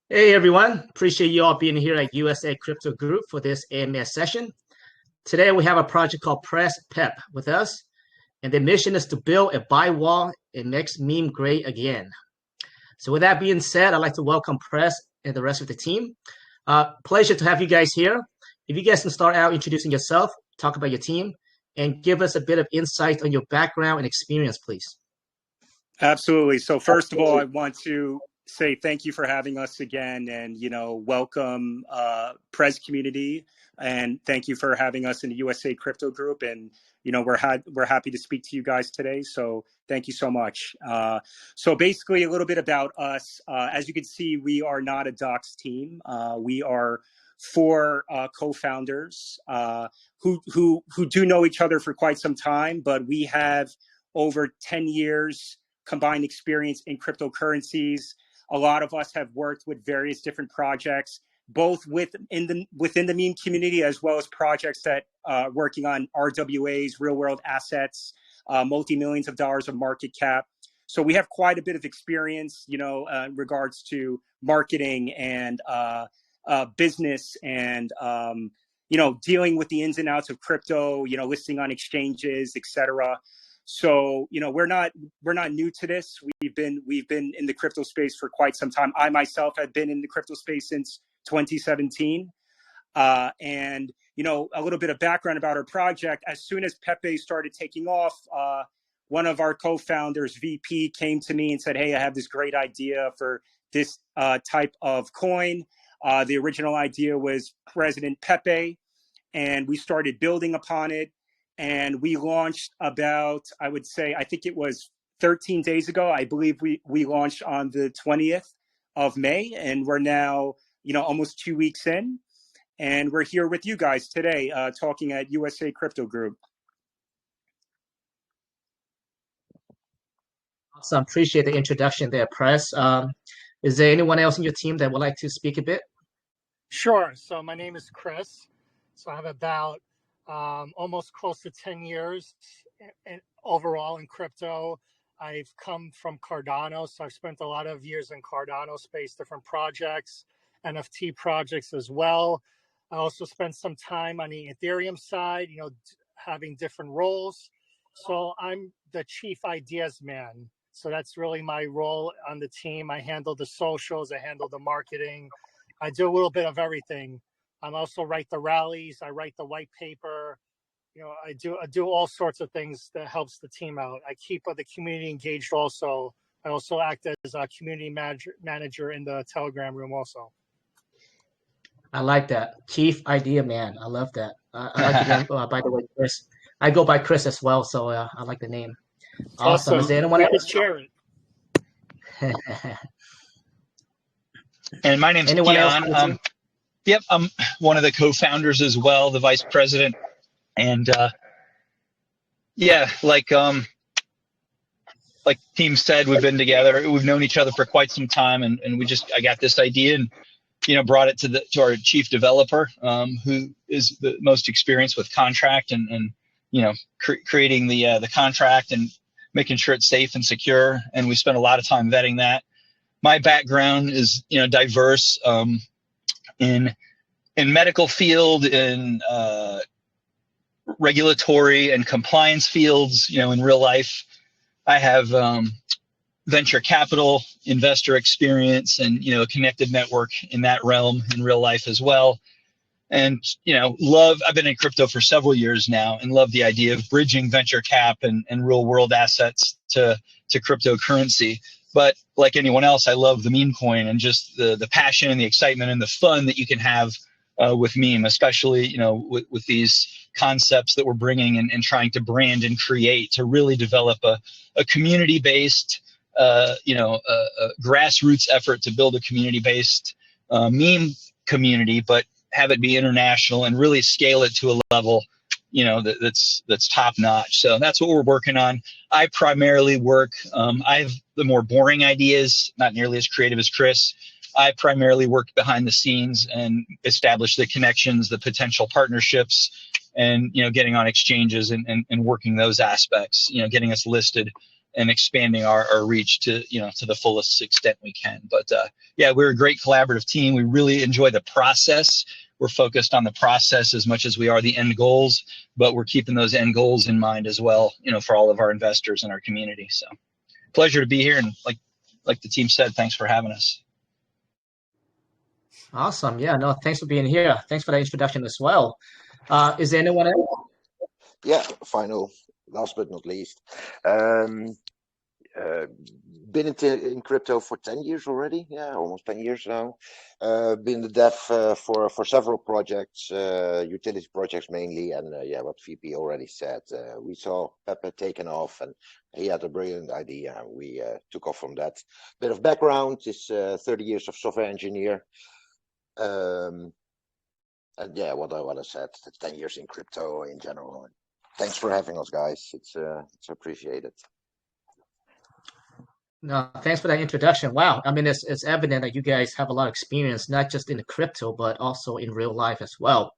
Hey everyone, appreciate you all being here at USA Crypto Group for this AMS session. Today we have a project called Prez PEPE with us, and the mission is to build a buy wall and makes meme great again. So with that being said, I'd like to welcome Prez and the rest of the team. Pleasure to have you guys here. If you guys can start out introducing yourself, talk about your team, and give us a bit of insight on your background and experience, please. Absolutely. So first of all, I want to say thank you for having us again, and welcome Prez community, and thank you for having us in the USA Crypto Group. And we're happy to speak to you guys today. So thank you so much. So basically, a little bit about us. As you can see, we are not a Doxxed team. We are four co-founders who do know each other for quite some time, but we have over 10 years combined experience in cryptocurrencies. A lot of us have worked with various different projects, both within the meme community, as well as projects that working on RWAs, real world assets, multi-millions of dollars of market cap. So we have quite a bit of experience, in regards to marketing and business and, dealing with the ins and outs of crypto, listing on exchanges, etc. So, we're not new to this. We've been in the crypto space for quite some time. I myself have been in the crypto space since 2017. And, a little bit of background about our project. As soon as Pepe started taking off, one of our co-founders, VP, came to me and said, "Hey, I have this great idea for this type of coin." The original idea was President Pepe, and we started building upon it. And we launched about, I think it was 13 days ago. I believe we launched on the 20th of May, and we're now, almost 2 weeks in. And we're here with you guys today, talking at USA Crypto Group. Awesome. Appreciate the introduction there, Prez. Is there anyone else in your team that would like to speak a bit? Sure. So my name is Chris. So I have about almost close to 10 years overall in crypto. I've come from Cardano, so I've spent a lot of years in Cardano space, different projects, NFT projects as well. I also spent some time on the Ethereum side, having different roles. So I'm the chief ideas man. So that's really my role on the team. I handle the socials, I handle the marketing. I do a little bit of everything. I also write the rallies. I write the white paper. I do all sorts of things that helps the team out. I keep the community engaged also. I also act as a community manager in the Telegram room also. I like that. Chief Idea Man. I love that. I like the name, by the way, Chris. I go by Chris as well, so I like the name. Awesome. Is there anyone else? Share it. And my name's Keon. Yep, I'm one of the co-founders as well, the vice president. And like Team said, we've been together. We've known each other for quite some time, and I got this idea and brought it to our chief developer, who is the most experienced with contract and creating the contract and making sure it's safe and secure. And we spent a lot of time vetting that. My background is diverse. In medical field, in regulatory and compliance fields, in real life, I have venture capital investor experience and a connected network in that realm in real life as well. And I've been in crypto for several years now and love the idea of bridging venture cap and real world assets to cryptocurrency. But like anyone else, I love the meme coin and just the passion and the excitement and the fun that you can have with meme, especially, with these concepts that we're bringing and trying to brand and create to really develop a community-based, a grassroots effort to build a community-based meme community, but have it be international and really scale it to a level that's top notch. So that's what we're working on. I primarily work, I have the more boring ideas, not nearly as creative as Chris. I primarily work behind the scenes and establish the connections, the potential partnerships, and getting on exchanges and working those aspects, getting us listed and expanding our reach to, to the fullest extent we can. But yeah, we're a great collaborative team. We really enjoy the process. We're focused on the process as much as we are the end goals, but we're keeping those end goals in mind as well, for all of our investors and our community. So pleasure to be here. And like the team said, thanks for having us. Awesome. Yeah, no, thanks for being here. Thanks for the introduction as well. Is there anyone else? Yeah, last but not least. Been in crypto for 10 years already. Yeah, almost 10 years now. Been the dev for several projects, utility projects mainly. And yeah, what VP already said, we saw Pepe taken off and he had a brilliant idea. We took off from that. Bit of background is 30 years of software engineer. And yeah, what I said, 10 years in crypto in general. Thanks for having us, guys. It's appreciated. No, thanks for that introduction. Wow. I mean, it's evident that you guys have a lot of experience, not just in the crypto, but also in real life as well,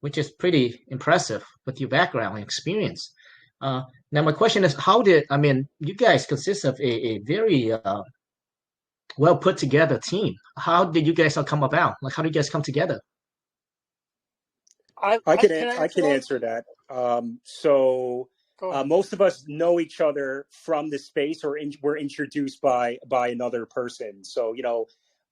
which is pretty impressive with your background and experience. Now, my question is, you guys consist of a very well put together team. How did you guys all come about? Like, how did you guys come together? I can answer that. Most of us know each other from the space, or were introduced by another person. So,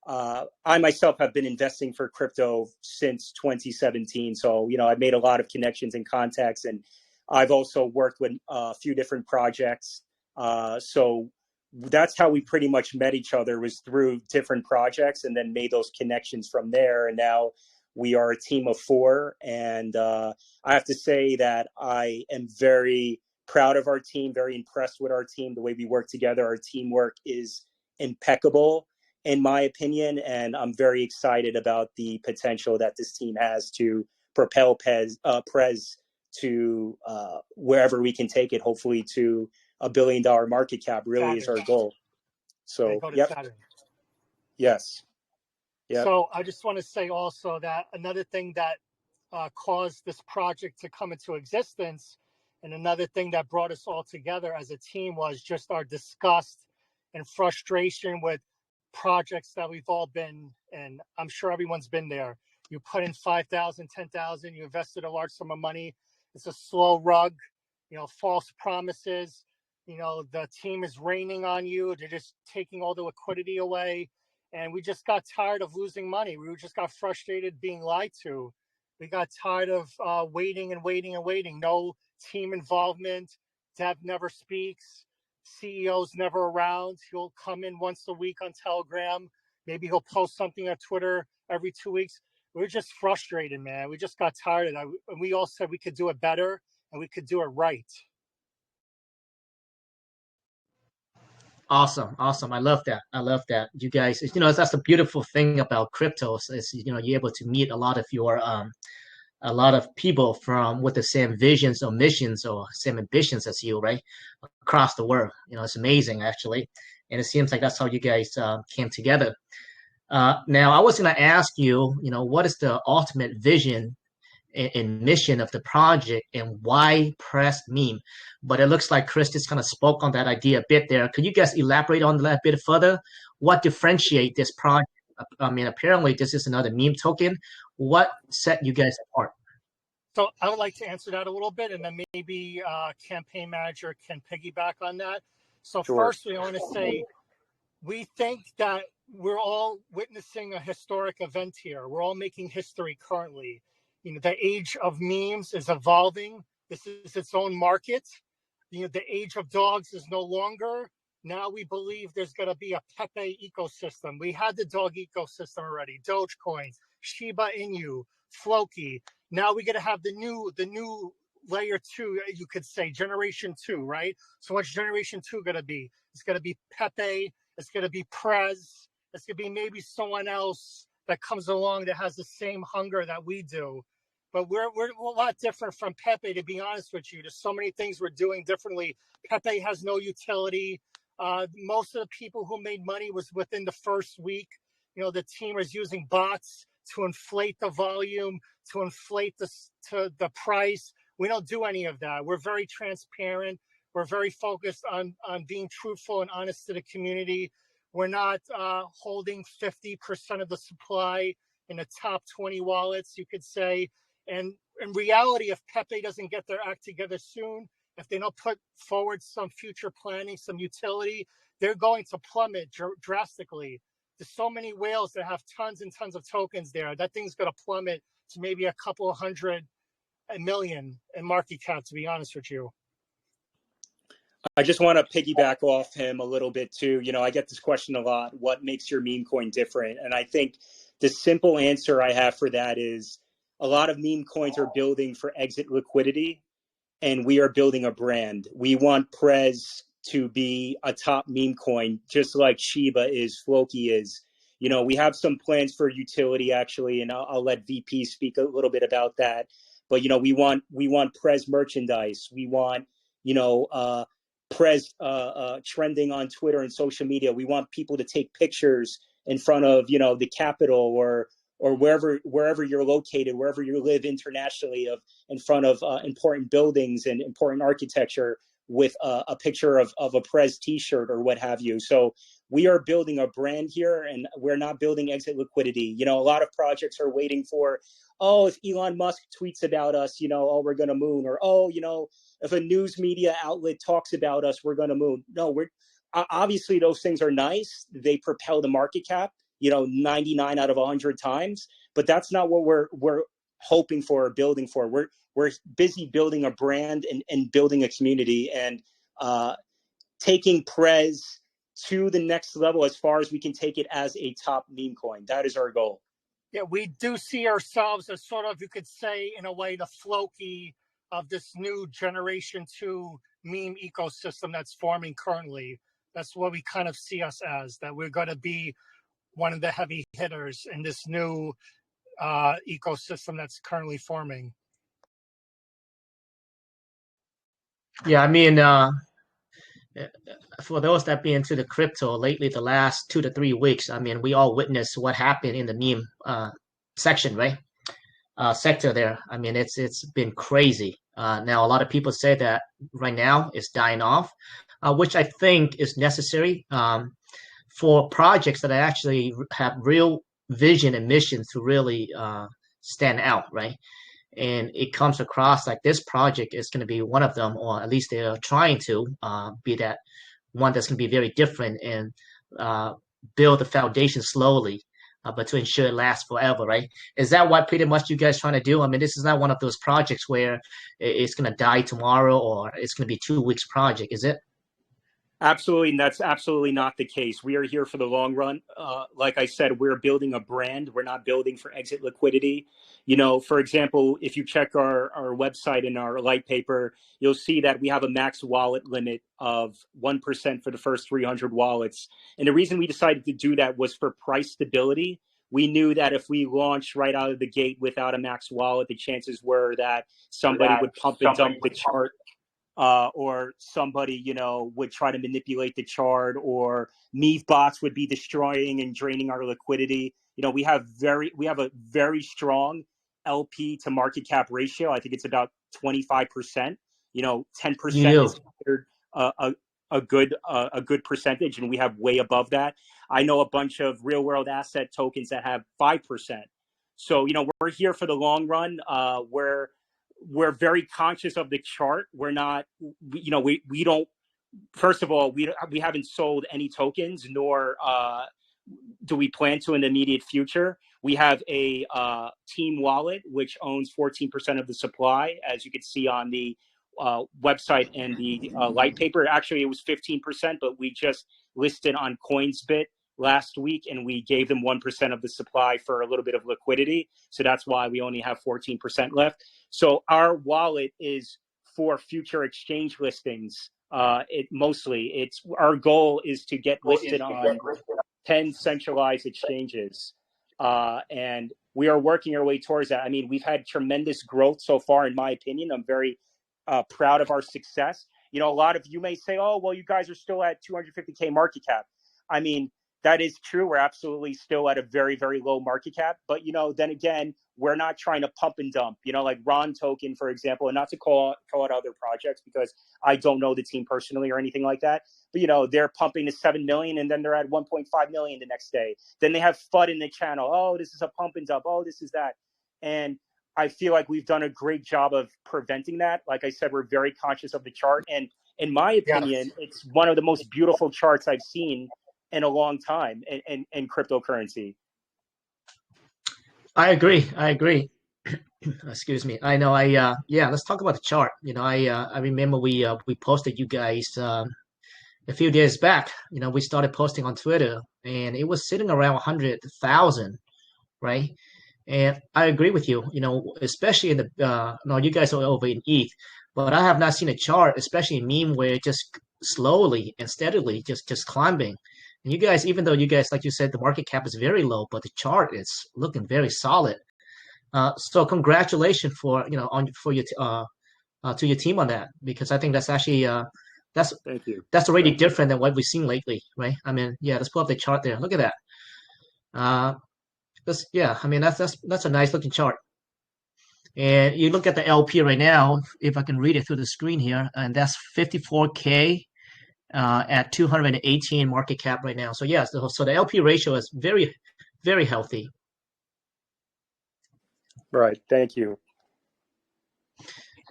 I myself have been investing for crypto since 2017. So, I've made a lot of connections and contacts, and I've also worked with a few different projects. So that's how we pretty much met each other, was through different projects, and then made those connections from there. And now we are a team of 4, and I have to say that I am very proud of our team, very impressed with our team, the way we work together. Our teamwork is impeccable, in my opinion, and I'm very excited about the potential that this team has to propel Prez to wherever we can take it, hopefully to $1 billion market cap really is our goal. So, yep. Yes. Yep. So I just want to say also that another thing that caused this project to come into existence, and another thing that brought us all together as a team, was just our disgust and frustration with projects that we've all been, and I'm sure everyone's been there. You put in 5,000, 10,000, you invested a large sum of money. It's a slow rug, false promises. The team is raining on you. They're just taking all the liquidity away. And we just got tired of losing money. We just got frustrated being lied to. We got tired of waiting and waiting and waiting. No team involvement. Dev never speaks. CEO's never around. He'll come in once a week on Telegram. Maybe he'll post something on Twitter every 2 weeks. We're just frustrated, man. We just got tired of that. And we all said we could do it better and we could do it right. Awesome. I love that. You guys, that's the beautiful thing about cryptos is, you're able to meet a lot of people with the same visions or missions or same ambitions as you, right? Across the world. It's amazing actually. And it seems like that's how you guys came together. Now I was going to ask you, what is the ultimate vision and mission of the project, and why Prez meme? But it looks like Chris just kind of spoke on that idea a bit there. Could you guys elaborate on that a bit further? What differentiate this project? I mean, apparently this is another meme token. What set you guys apart? So I would like to answer that a little bit, and then maybe campaign manager can piggyback on that. So sure. First, we want to say we think that we're all witnessing a historic event here. We're all making history currently. The age of memes is evolving. This is its own market. The age of dogs is no longer. Now we believe there's going to be a Pepe ecosystem. We had the dog ecosystem already. Dogecoin, Shiba Inu, Floki. Now we're going to have the new layer 2, you could say, generation 2, right? So what's generation 2 going to be? It's going to be Pepe. It's going to be Prez. It's going to be maybe someone else that comes along that has the same hunger that we do. But we're a lot different from Pepe, to be honest with you. There's so many things we're doing differently. Pepe has no utility. Most of the people who made money was within the first week. The team is using bots to inflate the volume, to inflate the price. We don't do any of that. We're very transparent. We're very focused on being truthful and honest to the community. We're not holding 50% of the supply in the top 20 wallets, you could say. And in reality, if Pepe doesn't get their act together soon, if they don't put forward some future planning, some utility, they're going to plummet drastically. There's so many whales that have tons and tons of tokens there. That thing's going to plummet to maybe a couple of 100 million in market cap, to be honest with you. I just want to piggyback off him a little bit too. You know, I get this question a lot. What makes your meme coin different? And I think the simple answer I have for that is a lot of meme coins are building for exit liquidity, and we are building a brand. We want Prez to be a top meme coin, just like Shiba is, Floki is. You know, we have some plans for utility actually, and I'll let VP speak a little bit about that. But, you know, we want Prez merchandise. We want, you know, Prez trending on Twitter and social media. We want people to take pictures in front of, you know, the Capitol or wherever you're located, wherever you live internationally, in front of important buildings and important architecture with a picture of a Prez t-shirt or what have you. So we are building a brand here, and we're not building exit liquidity. You know, a lot of projects are waiting for, oh, if Elon Musk tweets about us, you know, oh, we're going to moon, or, oh, you know, if a news media outlet talks about us, we're going to moon. No, we're obviously those things are nice. They propel the market cap, you know, 99 out of 100 times, but that's not what we're hoping for or building for. We're busy building a brand and building a community, and taking Prez to the next level as far as we can take it as a top meme coin. That is our goal. Yeah, we do see ourselves as sort of, you could say, in a way, the Floki of this new generation 2 meme ecosystem that's forming currently. That's what we kind of see us as, that we're going to be one of the heavy hitters in this new ecosystem that's currently forming. Yeah, I mean, for those that be into the crypto lately, the last 2 to 3 weeks, I mean, we all witnessed what happened in the meme section, right? Sector there. I mean, it's been crazy. Now, a lot of people say that right now it's dying off, which I think is necessary for projects that actually have real vision and mission to really stand out, right? And it comes across like this project is going to be one of them, or at least they're trying to be that one that's going to be very different and build the foundation slowly, but to ensure it lasts forever, right? Is that what pretty much you guys trying to do? I mean, this is not one of those projects where it's going to die tomorrow or it's going to be 2 weeks project, is it? Absolutely. And that's absolutely not the case. We are here for the long run. Like I said, we're building a brand. We're not building for exit liquidity. You know, for example, if you check our website and our light paper, you'll see that we have a max wallet limit of 1% for the first 300 wallets. And the reason we decided to do that was for price stability. We knew that if we launched right out of the gate without a max wallet, the chances were that somebody would pump and dump the chart. Or somebody, you know, would try to manipulate the chart, or Meve bots would be destroying and draining our liquidity. You know, we have a very strong LP to market cap ratio. I think it's about 25%. You know, 10% is considered a good percentage, and we have way above that. I know a bunch of real world asset tokens that have 5%. So, you know, we're here for the long run. We're very conscious of the chart. We're not, you know, we don't, first of all, we haven't sold any tokens, nor do we plan to in the immediate future. We have a team wallet, which owns 14% of the supply, as you can see on the website and the light paper. Actually, it was 15%, but we just listed on CoinsBit last week, and we gave them 1% of the supply for a little bit of liquidity. So that's why we only have 14% left. So our wallet is for future exchange listings. Our goal is to get listed on 10 centralized exchanges. And we are working our way towards that. I mean, we've had tremendous growth so far, in my opinion. I'm very proud of our success. You know, a lot of you may say, oh, well, you guys are still at 250K market cap. I mean, That is true. We're absolutely still at a very, very low market cap. But, then again, we're not trying to pump and dump, like Ron Token, for example, and not to call out other projects because I don't know the team personally or anything like that. But, they're pumping to 7 million and then they're at 1.5 million the next day. Then they have FUD in the channel. Oh, this is a pump and dump. Oh, this is that. And I feel like we've done a great job of preventing that. Like I said, we're very conscious of the chart. And in my opinion, it's one of the most beautiful charts I've seen in a long time in cryptocurrency. I agree. Excuse me. I know. Let's talk about the chart. I remember we posted you guys a few days back. We started posting on Twitter, and it was sitting around 100,000, right? And I agree with you. Especially in the no, you guys are over in ETH, but I have not seen a chart, especially in meme, where it just slowly and steadily just climbing. And you guys, even though you guys, like you said, the market cap is very low, but the chart is looking very solid. So congratulations for your to your team on that, because I think that's actually Thank you. that's already different than what we've seen lately, right? I mean, yeah, let's pull up the chart there. Look at that. That's a nice looking chart. And you look at the LP right now, if I can read it through the screen here, and that's 54K. At 218 market cap right now. So yes, so the LP ratio is very, very healthy. Right. Thank you.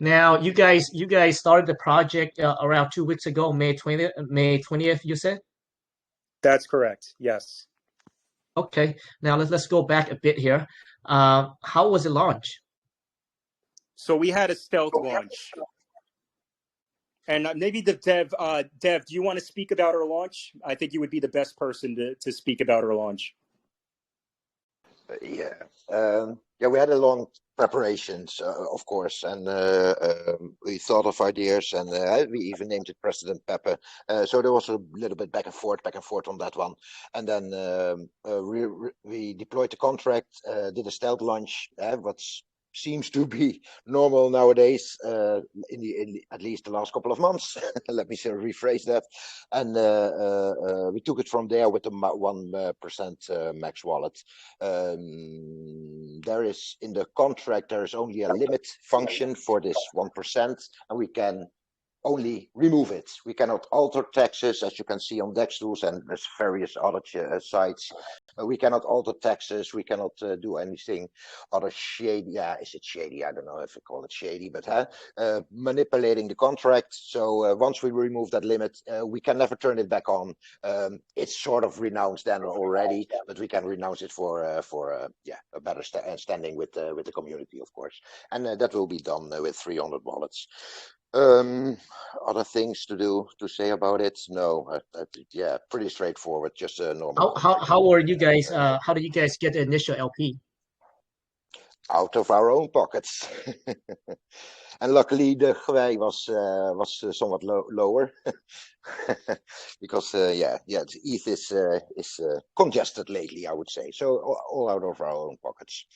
Now you guys started the project around 2 weeks ago, May 20th, you said? That's correct. Yes. Okay. Now let's go back a bit here. How was it launched? So we had a stealth launch. And maybe the Dev, do you want to speak about our launch? I think you would be the best person to speak about our launch. We had a long preparations, of course, and we thought of ideas, and we even named it President Pepe. So there was a little bit back and forth on that one, and then we deployed the contract, did a stealth launch, what's seems to be normal nowadays, in at least the last couple of months. Let me rephrase that. And we took it from there with the 1% max wallet. There is in the contract, there is only a limit function for this 1%, and we can only remove it. We cannot alter taxes, as you can see on Doxxed and there's various other sites. We cannot alter taxes. We cannot do anything other shady. Yeah, is it shady? I don't know if I call it shady, but manipulating the contract. So once we remove that limit, we can never turn it back on. It's sort of renounced then already, but we can renounce it for a better standing with the community, of course. And that will be done with 300 wallets. Other things to say about it? No, pretty straightforward, just a normal. How were you guys? How did you guys get the initial LP? Out of our own pockets. And luckily the gwei was somewhat lower because the ETH is congested lately, I would say. So all out of our own pockets.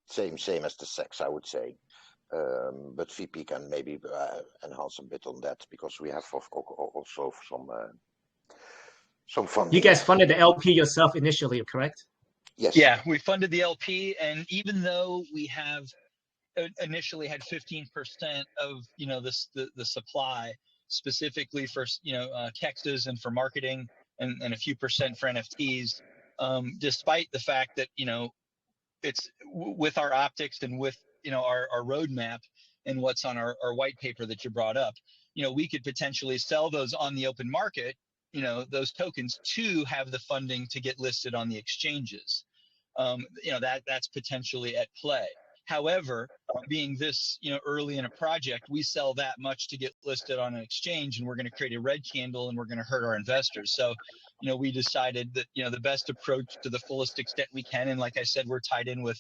Same as the SEX, I would say. But VP can maybe enhance a bit on that, because we have also some funding. You guys funded the LP yourself initially, correct? Yes. Yeah, we funded the LP, and even though we have initially had 15% of the supply specifically for kexes and for marketing, and a few percent for NFTs, despite the fact that it's with our optics and with our roadmap and what's on our white paper that you brought up, we could potentially sell those on the open market, those tokens, to have the funding to get listed on the exchanges. That's potentially at play. However, being this early in a project, we sell that much to get listed on an exchange, and we're going to create a red candle, and we're going to hurt our investors. So we decided that the best approach to the fullest extent we can, and like I said, we're tied in with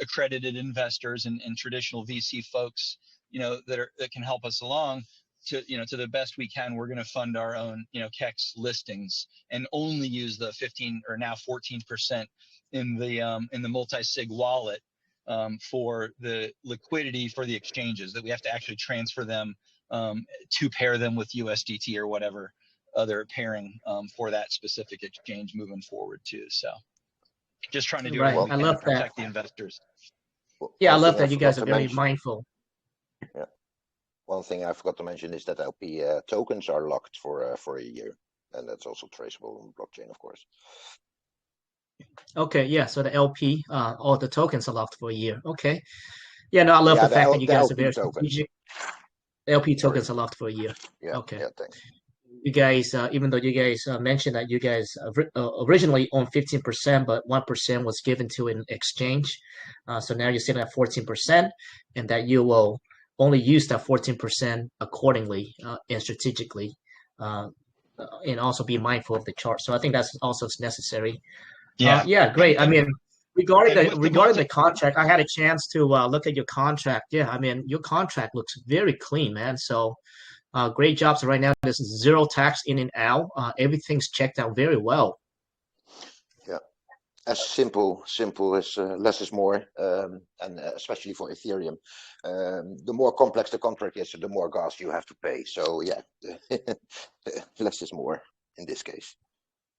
accredited investors and traditional VC folks, that can help us along to the best we can. We're going to fund our own, KEX listings, and only use the 15 or now 14% in the multi-sig wallet for the liquidity for the exchanges, that we have to actually transfer them to pair them with USDT or whatever other pairing for that specific exchange moving forward too. So just trying to do Right. everything I we can to love that. protect the investors. Yeah, I One love thing I that you guys forgot are to very mention. mindful. Yeah. One thing I forgot to mention is that LP tokens are locked for a year, and that's also traceable on blockchain, of course. Okay, yeah. So the LP, all the tokens are locked for a year. Okay. Yeah, no, I love Yeah, the fact that you the guys are LP very tokens. strategic. LP Sorry. tokens are locked for a year. Yeah. Okay. Yeah. Thanks. You guys, even though you guys mentioned that you guys originally owned 15%, but 1% was given to an exchange. So now you're sitting at 14%, and that you will only use that 14% accordingly and strategically, and also be mindful of the chart. So I think that's also necessary. Yeah. Yeah, great. I mean, regarding the multi- contract, I had a chance to look at your contract. Yeah, I mean, your contract looks very clean, man. So great jobs right now. This is zero tax in and out. Everything's checked out very well. Yeah. As simple as less is more, and especially for Ethereum, the more complex the contract is, the more gas you have to pay. So yeah, less is more in this case.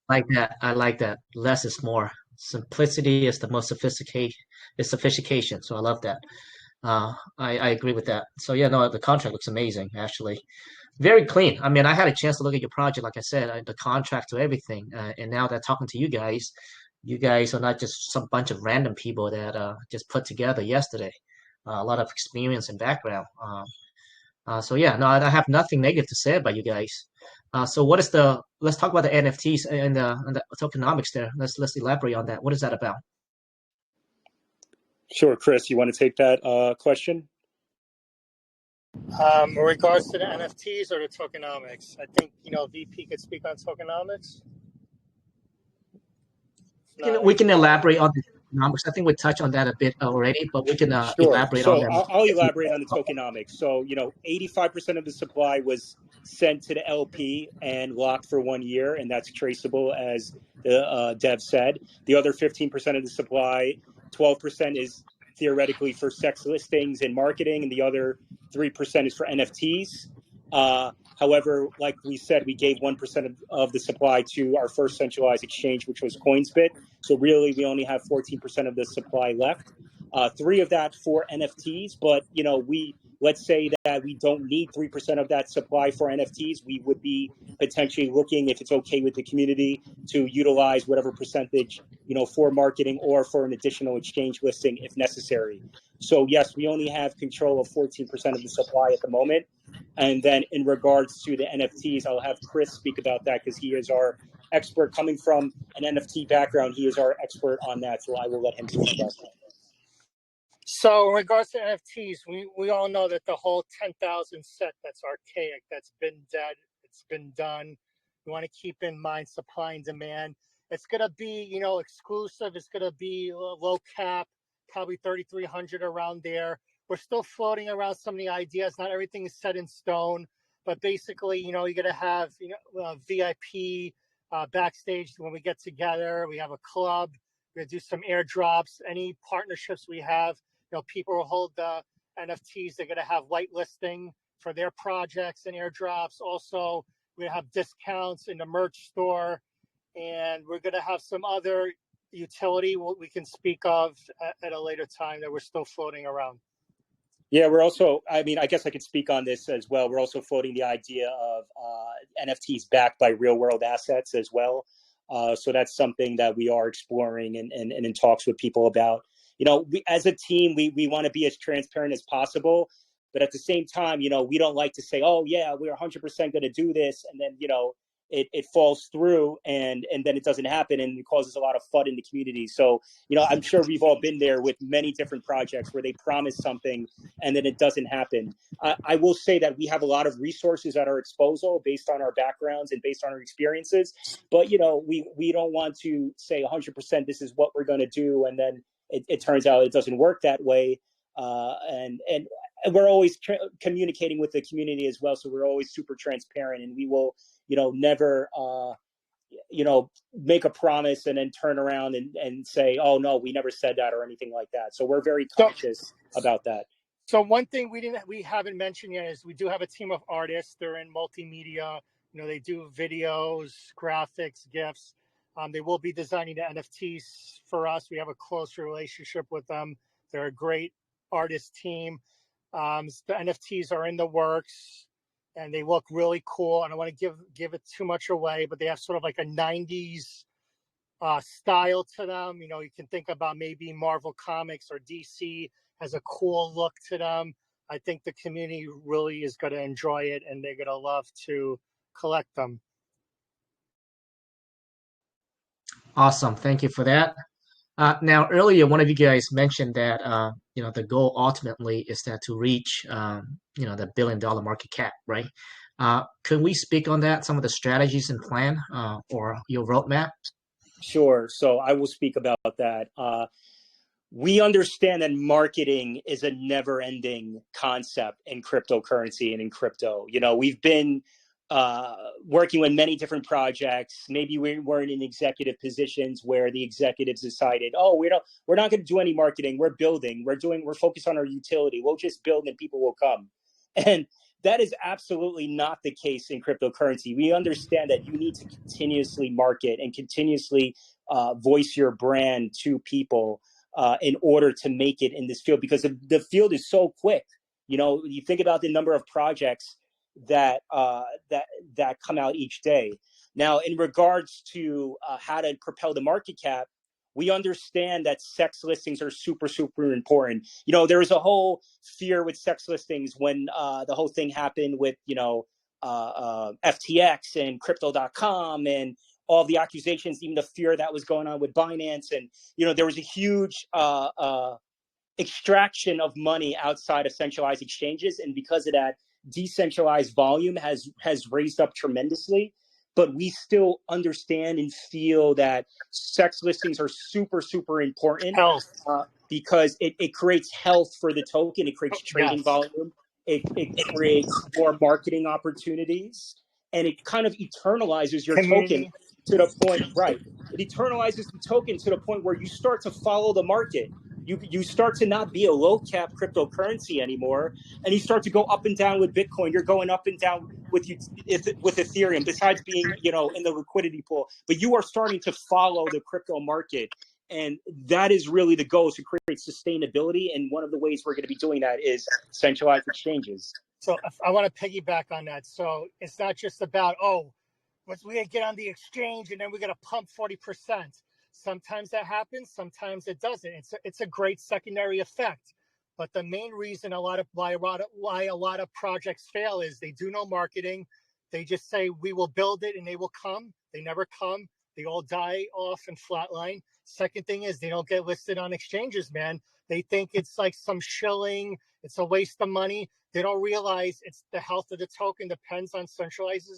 Like that. I like that. Less is more. Simplicity is the most sophistication. So I love that. I agree with that. So yeah, no, the contract looks amazing, actually. Very clean. I mean, I had a chance to look at your project, like I said, the contract to everything. And now that talking to you guys are not just some bunch of random people that just put together yesterday. A lot of experience and background. So yeah, no, I have nothing negative to say about you guys. So what is let's talk about the NFTs and the tokenomics there. Let's elaborate on that. What is that about? Sure, Chris, you want to take that question? In regards to the NFTs or the tokenomics, I think, VP could speak on tokenomics. We can elaborate on the tokenomics. I think we touched on that a bit already, but we can Sure. elaborate on So them. I'll elaborate on the tokenomics. So, 85% of the supply was sent to the LP and locked for 1 year, and that's traceable, as the dev said. The other 15% of the supply, 12% is theoretically for sex listings and marketing, and the other 3% is for NFTs. However, like we said, we gave 1% of the supply to our first centralized exchange, which was CoinsBit. So really, we only have 14% of the supply left. 3 of that for NFTs, but let's say that we don't need 3% of that supply for NFTs. We would be potentially looking, if it's okay with the community, to utilize whatever percentage, for marketing or for an additional exchange listing if necessary. So yes, we only have control of 14% of the supply at the moment. And then in regards to the NFTs, I'll have Chris speak about that because he is our expert. Coming from an NFT background, he is our expert on that. So I will let him speak about that. So in regards to NFTs, we all know that the whole 10,000 set, that's archaic, that's been dead, it's been done. We want to keep in mind supply and demand. It's going to be, exclusive. It's going to be low cap, probably 3,300 around there. We're still floating around some of the ideas. Not everything is set in stone, but basically, you're going to have, VIP backstage when we get together. We have a club. We're going to do some airdrops. Any partnerships we have, people will hold the NFTs. They're going to have whitelisting for their projects and airdrops. Also, we have discounts in the merch store, and we're going to have some other utility we can speak of at a later time that we're still floating around. Yeah, we're also, I guess I could speak on this as well. We're also floating the idea of NFTs backed by real world assets as well. So that's something that we are exploring and in talks with people about. We, as a team, we want to be as transparent as possible. But at the same time, we don't like to say, oh, yeah, we're 100% going to do this. And then, it falls through and then it doesn't happen, and it causes a lot of FUD in the community. So, I'm sure we've all been there with many different projects where they promise something and then it doesn't happen. I will say that we have a lot of resources at our disposal based on our backgrounds and based on our experiences. But, we don't want to say 100% this is what we're going to do. And then it turns out it doesn't work that way. And we're always communicating with the community as well. So we're always super transparent, and we will, never, make a promise and then turn around and say, oh, no, we never said that or anything like that. So we're very conscious about that. So one thing we haven't mentioned yet is we do have a team of artists. They're in multimedia. They do videos, graphics, GIFs. They will be designing the NFTs for us. We have a close relationship with them. They're a great artist team. The NFTs are in the works, and they look really cool. I don't want to give it too much away, but they have sort of like a 90s style to them. You can think about maybe Marvel Comics or DC has a cool look to them. I think the community really is going to enjoy it, and they're going to love to collect them. Awesome. Thank you for that. Now, earlier, one of you guys mentioned that the goal ultimately is that to reach the $1 billion market cap, right? Could we speak on that? Some of the strategies and plan or your roadmap? Sure. So I will speak about that. We understand that marketing is a never-ending concept in cryptocurrency and in crypto. We've been working with many different projects. Maybe we weren't in executive positions where the executives decided, oh, we're not going to do any marketing. We're building. We're focused on our utility. We'll just build and people will come. And that is absolutely not the case in cryptocurrency. We understand that you need to continuously market and continuously voice your brand to people in order to make it in this field, because the field is so quick. You think about the number of projects that come out each day. Now, in regards to how to propel the market cap, we understand that sex listings are super, super important. There was a whole fear with sex listings when the whole thing happened with, FTX and crypto.com and all the accusations, even the fear that was going on with Binance. And, there was a huge extraction of money outside of centralized exchanges. And because of that, decentralized volume has raised up tremendously. But we still understand and feel that sex listings are super, super important because it creates health for the token. It creates trading volume. It creates more marketing opportunities, and it kind of eternalizes your token to the point, right? It eternalizes the token to the point where you start to follow the market. You start to not be a low cap cryptocurrency anymore, and you start to go up and down with Bitcoin. You're going up and down with Ethereum, besides being in the liquidity pool. But you are starting to follow the crypto market, and that is really the goal, to create sustainability. And one of the ways we're going to be doing that is centralized exchanges. So I want to piggyback on that. So it's not just about once we get on the exchange and then we're going to pump 40%. Sometimes that happens, sometimes it doesn't. It's a great secondary effect. But the main reason why a lot of projects fail is they do no marketing. They just say, we will build it and they will come. They never come. They all die off and flatline. Second thing is they don't get listed on exchanges, man. They think it's like some shilling. It's a waste of money. They don't realize it's the health of the token depends on centralized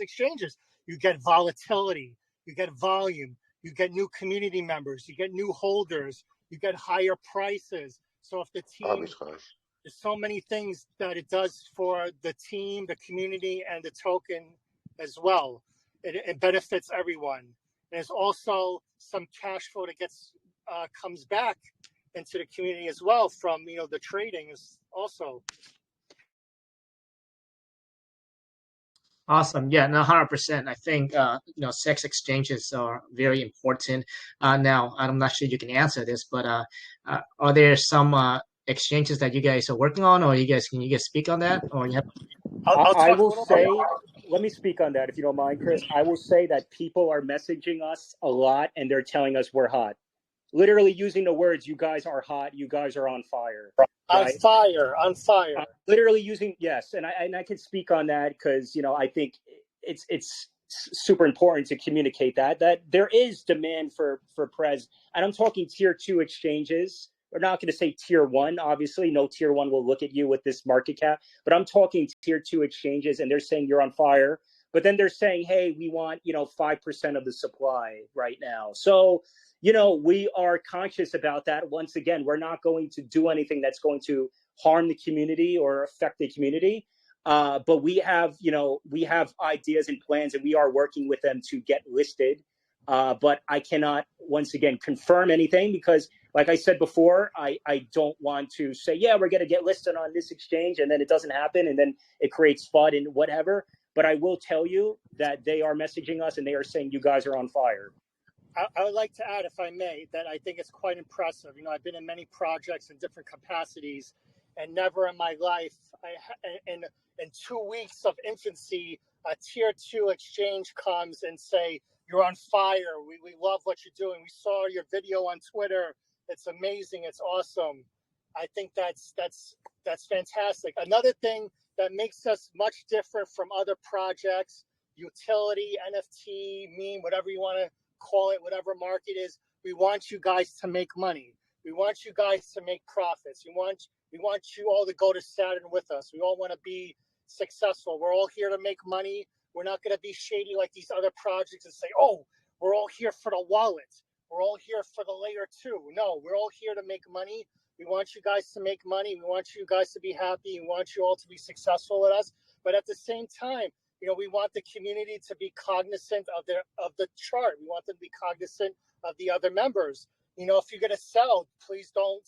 exchanges. You get volatility. You get volume. You get new community members, you get new holders, you get higher prices. So if the team, there's so many things that it does for the team, the community, and the token as well. It benefits everyone. There's also some cash flow that comes back into the community as well from the trading is also. Awesome. Yeah, no, 100%. I think, sex exchanges are very important. Now, I'm not sure you can answer this, but are there some exchanges that you guys are working on, or can you guys speak on that? Or you have... I will say, let me speak on that if you don't mind, Chris. I will say that people are messaging us a lot and they're telling us we're hot. Literally using the words, you guys are hot, you guys are on fire. Right? On fire. Literally using, yes. And I can speak on that because, I think it's super important to communicate that there is demand for Prez. And I'm talking tier 2 exchanges. We're not going to say tier 1, obviously. No tier 1 will look at you with this market cap. But I'm talking tier 2 exchanges, and they're saying you're on fire. But then they're saying, hey, we want, 5% of the supply right now. So, we are conscious about that. Once again, we're not going to do anything that's going to harm the community or affect the community. But we have ideas and plans, and we are working with them to get listed. But I cannot, once again, confirm anything because, like I said before, I don't want to say, yeah, we're going to get listed on this exchange, and then it doesn't happen, and then it creates FUD and whatever. but I will tell you that they are messaging us and they are saying you guys are on fire. I would like to add, if I may, that I think it's quite impressive. I've been in many projects in different capacities, and never in my life, in 2 weeks of infancy, a tier 2 exchange comes and say, you're on fire. We love what you're doing. We saw your video on Twitter. It's amazing. It's awesome. I think that's fantastic. Another thing that makes us much different from other projects, utility, NFT, meme, whatever you want to call it, whatever market is, we want you guys to make money. We want you guys to make profits. We want you all to go to Saturn with us. We all want to be successful. We're all here to make money. We're not going to be shady like these other projects and say, oh, we're all here for the wallet. We're all here for the layer 2. No, we're all here to make money. We want you guys to make money. We want you guys to be happy. We want you all to be successful with us. But at the same time, we want the community to be cognizant of the chart. We want them to be cognizant of the other members. If you're going to sell, please don't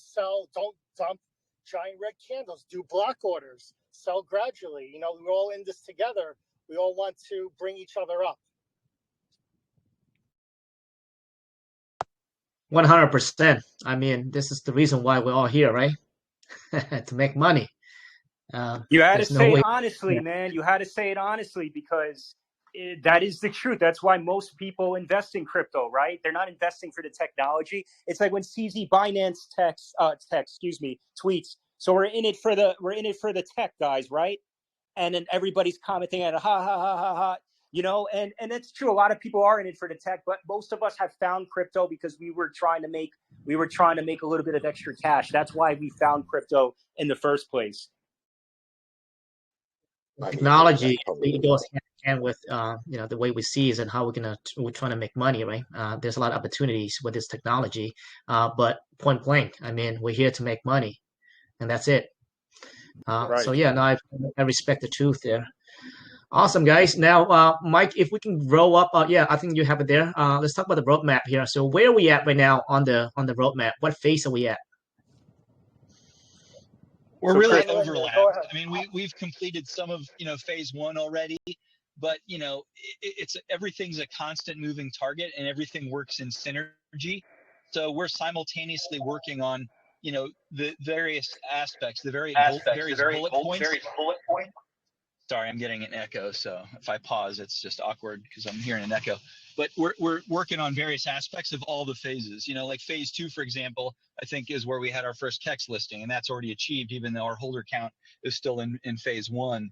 dump giant red candles. Do block orders. Sell gradually. We're all in this together. We all want to bring each other up. 100%. I mean, this is the reason why we're all here, right? To make money. You had to say it honestly, man. You had to say it honestly, because that is the truth. That's why most people invest in crypto, right? They're not investing for the technology. It's like when CZ Binance tweets. So we're in it for the tech guys, right? And then everybody's commenting at ha ha ha ha ha. And it's true. A lot of people are in it for the tech, but most of us have found crypto because we were trying to make a little bit of extra cash. That's why we found crypto in the first place. Technology it goes hand in hand with the way we see it and how we're trying to make money, right? There's a lot of opportunities with this technology, but point blank, I mean, we're here to make money, and that's it. Right. So yeah, no, I respect the truth there. Awesome, guys. Now, Mike, if we can roll up, yeah, I think you have it there. Let's talk about the roadmap here. So where are we at right now on the roadmap? What phase are we at? We're really overlapped. I mean, we've completed some of phase 1 already, but it's everything's a constant moving target, and everything works in synergy. So we're simultaneously working on the various aspects, the various bullet points. Sorry, I'm getting an echo, so if I pause, it's just awkward because I'm hearing an echo. But we're working on various aspects of all the phases. Like phase 2, for example, I think is where we had our first KEX listing, and that's already achieved, even though our holder count is still in phase 1.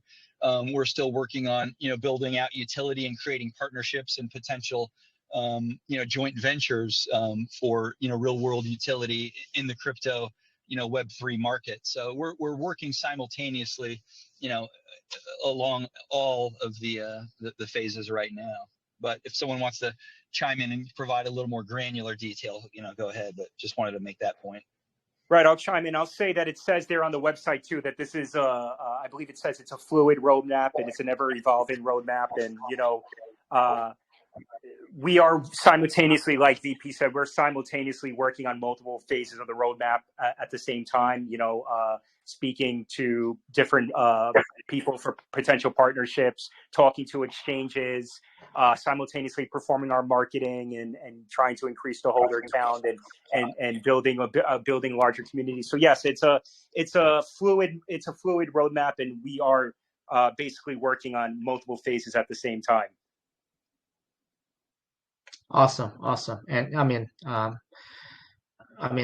We're still working on building out utility and creating partnerships and potential joint ventures for real world utility in the crypto Web3 market. So we're working simultaneously along all of the phases right now. But if someone wants to chime in and provide a little more granular detail, go ahead. But just wanted to make that point. Right, I'll chime in. I'll say that it says there on the website too that this is I believe it says it's a fluid roadmap and it's an ever evolving roadmap, and we are simultaneously, like VP said, we're simultaneously working on multiple phases of the roadmap at the same time, speaking to different people for potential partnerships, talking to exchanges, simultaneously performing our marketing and trying to increase the holder count and building larger communities. So yes, it's a fluid roadmap, and we are basically working on multiple phases at the same time. Awesome. And I mean,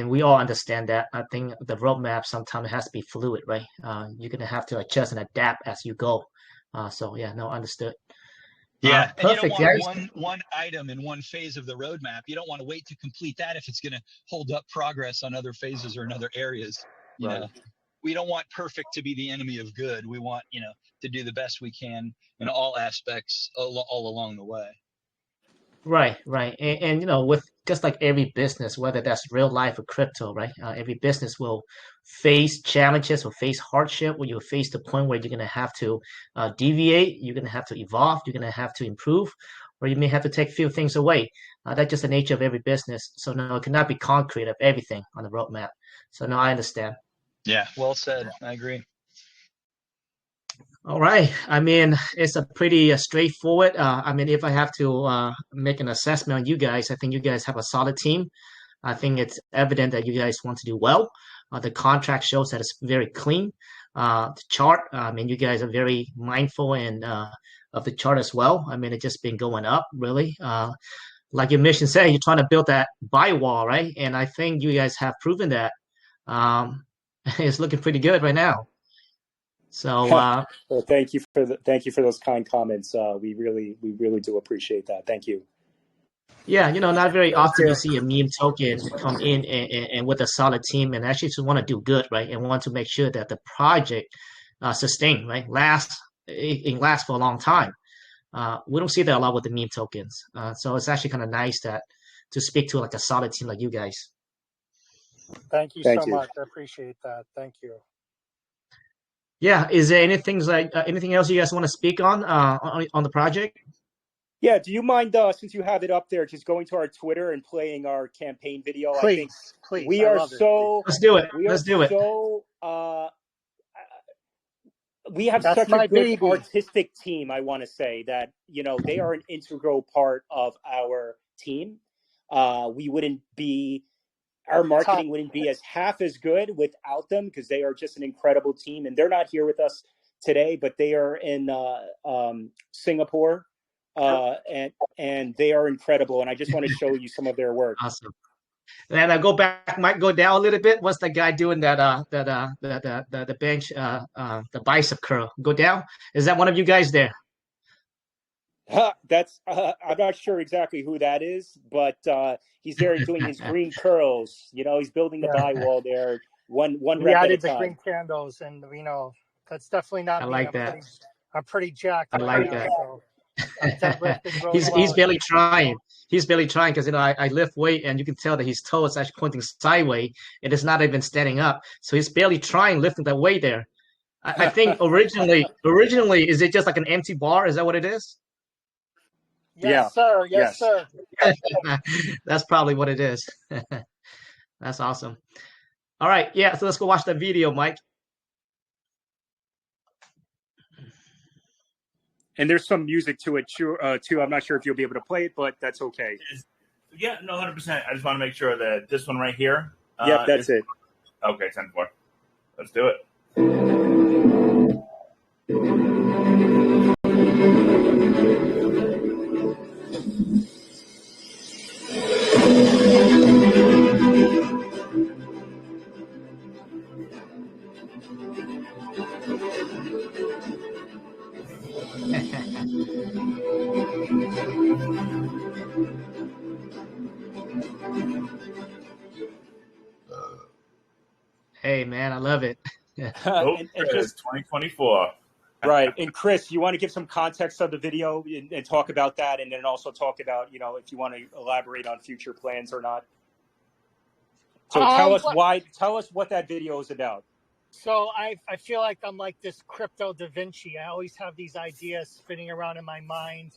we all understand that. I think the roadmap sometimes has to be fluid, right? You're gonna have to adjust and adapt as you go. So yeah, no, understood. Yeah, and perfect. You don't want one item in one phase of the roadmap. You don't want to wait to complete that if it's going to hold up progress on other phases or in other areas. You know, we don't want perfect to be the enemy of good. We want to do the best we can in all aspects all along the way. Right. And with just like every business, whether that's real life or crypto, right? Every business will face challenges or face hardship, where you'll face the point where you're going to have to deviate, you're going to have to evolve, you're going to have to improve, or you may have to take a few things away. That's just the nature of every business. So no, it cannot be concrete of everything on the roadmap. So no, I understand. Yeah, well said. I agree. All right. I mean, it's a pretty straightforward. I mean, if I have to make an assessment on you guys, I think you guys have a solid team. I think it's evident that you guys want to do well. The contract shows that it's very clean. The chart, I mean, you guys are very mindful and of the chart as well. I mean, it's just been going up, really. Like your mission said, you're trying to build that buy wall, right? And I think you guys have proven that. Um, it's looking pretty good right now. So well, thank you for those kind comments. We really do appreciate that. Thank you. yeah, not very often you see a meme token come in and with a solid team and actually just want to do good, right? And want to make sure that the project sustain, right? It lasts for a long time. We don't see that a lot with the meme tokens. So it's actually kind of nice to speak to like a solid team like you guys. Thank you so much. I appreciate that. Thank you. Yeah. Is there anything else you guys want to speak on the project? Yeah. Do you mind, since you have it up there, just going to our Twitter and playing our campaign video? Please. We are so. Let's do it. Let's do it. We have such a good artistic team. I want to say that they are an integral part of our team. Our marketing wouldn't be as half as good without them, because they are just an incredible team. And they're not here with us today, but they are in Singapore, and they are incredible. And I just want to show you some of their work. Awesome. And I might go down a little bit. What's the guy doing the bench, the bicep curl? Go down. Is that one of you guys there? That's I'm not sure exactly who that is, but he's there doing his green curls. He's building the buy wall there. One we added the green candles, and that's definitely not. I like that. I'm pretty jacked. I like that. So he's barely trying. He's barely trying because I lift weight and you can tell that his toe is actually pointing sideways and it's not even standing up. So he's barely trying lifting that weight there. I think originally is it just like an empty bar? Is that what it is? Yes, sir. Yes, sir. That's probably what it is. That's awesome. All right. Yeah. So let's go watch that video, Mike. And there's some music to it too. I'm not sure if you'll be able to play it, but that's okay. Yeah, no, 100%. I just want to make sure that this one right here. Yep, that's it. Okay, 10-4. Let's do it. Hey, man, I love it. And just 2024. Right. And Chris, you want to give some context of the video and talk about that, and then also talk about, if you want to elaborate on future plans or not. So tell us what that video is about. So I feel like I'm like this crypto Da Vinci. I always have these ideas spinning around in my mind.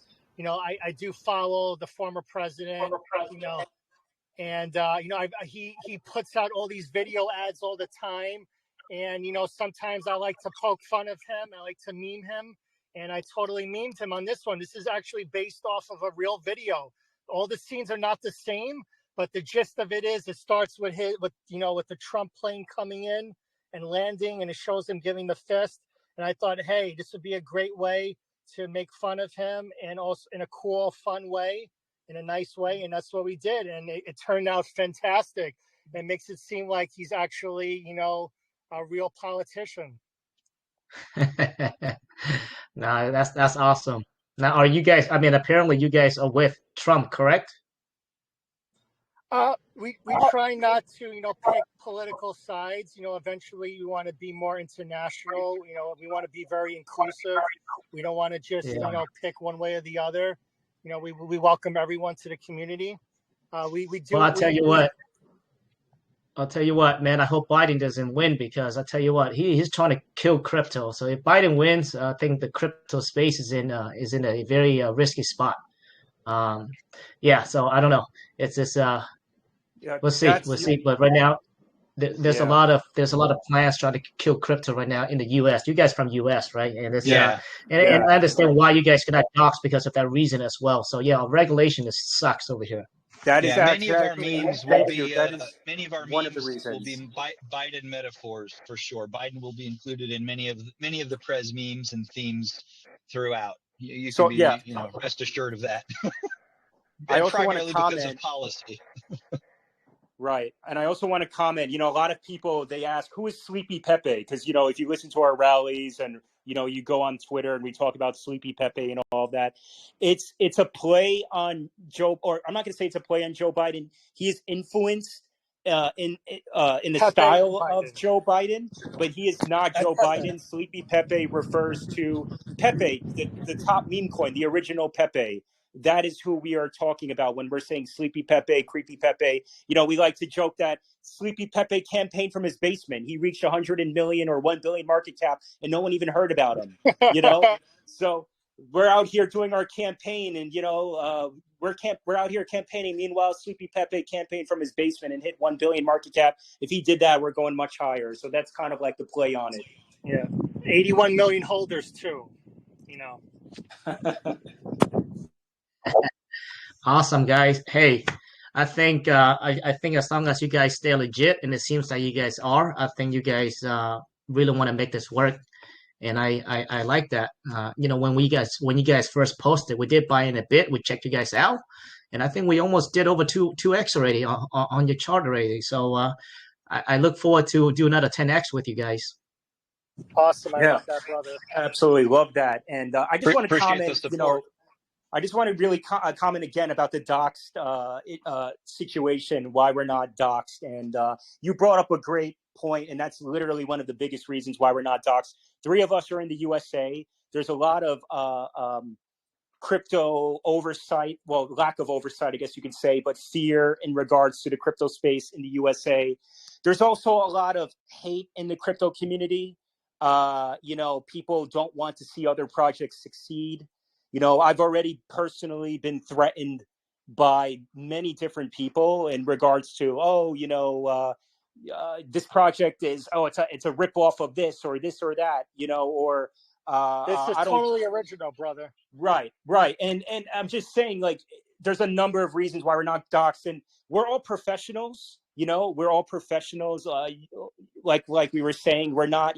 I do follow the former president, and he puts out all these video ads all the time. And, sometimes I like to poke fun of him. I like to meme him. And I totally memed him on this one. This is actually based off of a real video. All the scenes are not the same, but the gist of it is it starts with the Trump plane coming in and landing, and it shows him giving the fist. And I thought, hey, this would be a great way to make fun of him, and also in a cool, fun way, in a nice way. And that's what we did. And it turned out fantastic. It makes it seem like he's actually, a real politician. No, that's awesome. Now, are you guys? I mean, apparently you guys are with Trump, correct? We try not to, pick political sides. Eventually we want to be more international. We want to be very inclusive. We don't want to just, pick one way or the other. We welcome everyone to the community. We do. Well, I'll tell you what, man, I hope Biden doesn't win, because I'll tell you what, he's trying to kill crypto. So if Biden wins, I think the crypto space is in a very risky spot. So I don't know. It's just we'll see. But right now, there's a lot of plans trying to kill crypto right now in the U.S. You guys from U.S., right? And it's Yeah. and I understand why you guys cannot dox because of that reason as well. So yeah, regulation sucks over here. That is Many of our exactly. memes will Thank be you. That is many of our one of the memes will reasons. be Biden metaphors for sure. Biden will be included in many of the Prez memes and themes throughout. You can be rest assured of that. I also want to primarily comment because of policy. Right. And I also want to comment, a lot of people, they ask, who is Sleepy Pepe? Because, if you listen to our rallies and, you go on Twitter and we talk about Sleepy Pepe and all of that, it's a play on Joe, or I'm not going to say it's a play on Joe Biden. He is influenced in the Pepe style Biden. of Joe Biden, but he is not Joe Biden. Sleepy Pepe refers to Pepe, the top meme coin, the original Pepe. That is who we are talking about when we're saying Sleepy Pepe, Creepy Pepe. We like to joke that Sleepy Pepe campaigned from his basement. He reached 100 million or 1 billion market cap, and no one even heard about him. So we're out here doing our campaign, and we're out here campaigning. Meanwhile, Sleepy Pepe campaigned from his basement and hit 1 billion market cap. If he did that, we're going much higher. So that's kind of like the play on it. Yeah, 81 million holders too. Awesome, guys. Hey, I think I think as long as you guys stay legit, and it seems like you guys are, I think you guys really want to make this work, and I like that. When you guys first posted, we did buy in a bit. We checked you guys out, and I think we almost did over 2x already on your chart already. So I look forward to do another 10x with you guys. Awesome. I love that, brother. Absolutely love that. And I just want to comment, I just want to really comment again about the doxed situation, why we're not doxed. And you brought up a great point, and that's literally one of the biggest reasons why we're not doxed. 3 of us are in the USA. There's a lot of crypto oversight, well, lack of oversight, I guess you could say, but fear in regards to the crypto space in the USA. There's also a lot of hate in the crypto community. People don't want to see other projects succeed. I've already personally been threatened by many different people in regards to, this project is, it's a ripoff of this or that, or this is totally original, brother. Right. And I'm just saying, like, there's a number of reasons why we're not doxed, and we're all professionals. We're all professionals. Like we were saying, we're not,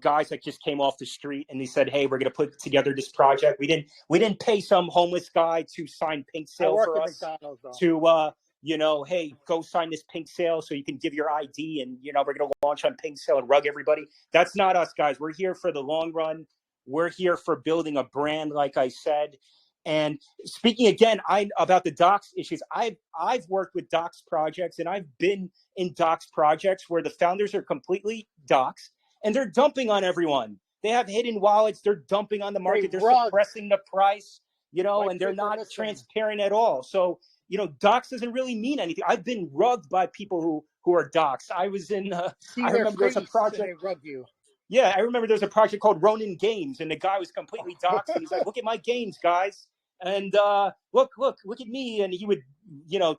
guys that just came off the street and they said, "Hey, we're going to put together this project." We didn't pay some homeless guy to sign pink sale for us to, hey, go sign this pink sale so you can give your ID, and we're going to launch on pink sale and rug everybody. That's not us, guys. We're here for the long run. We're here for building a brand, like I said. And speaking again, about the docs issues, I've worked with docs projects, and I've been in docs projects where the founders are completely doxed. And they're dumping on everyone. They have hidden wallets. They're dumping on the market. They're suppressing the price, and they're not transparent at all. So, dox doesn't really mean anything. I've been rugged by people who are doxed. I was in, I remember there's a project. Rug you. Yeah, I remember there's a project called Ronin Games, and the guy was completely doxed. And he's like, "Look at my games, guys. And look at me." And he would,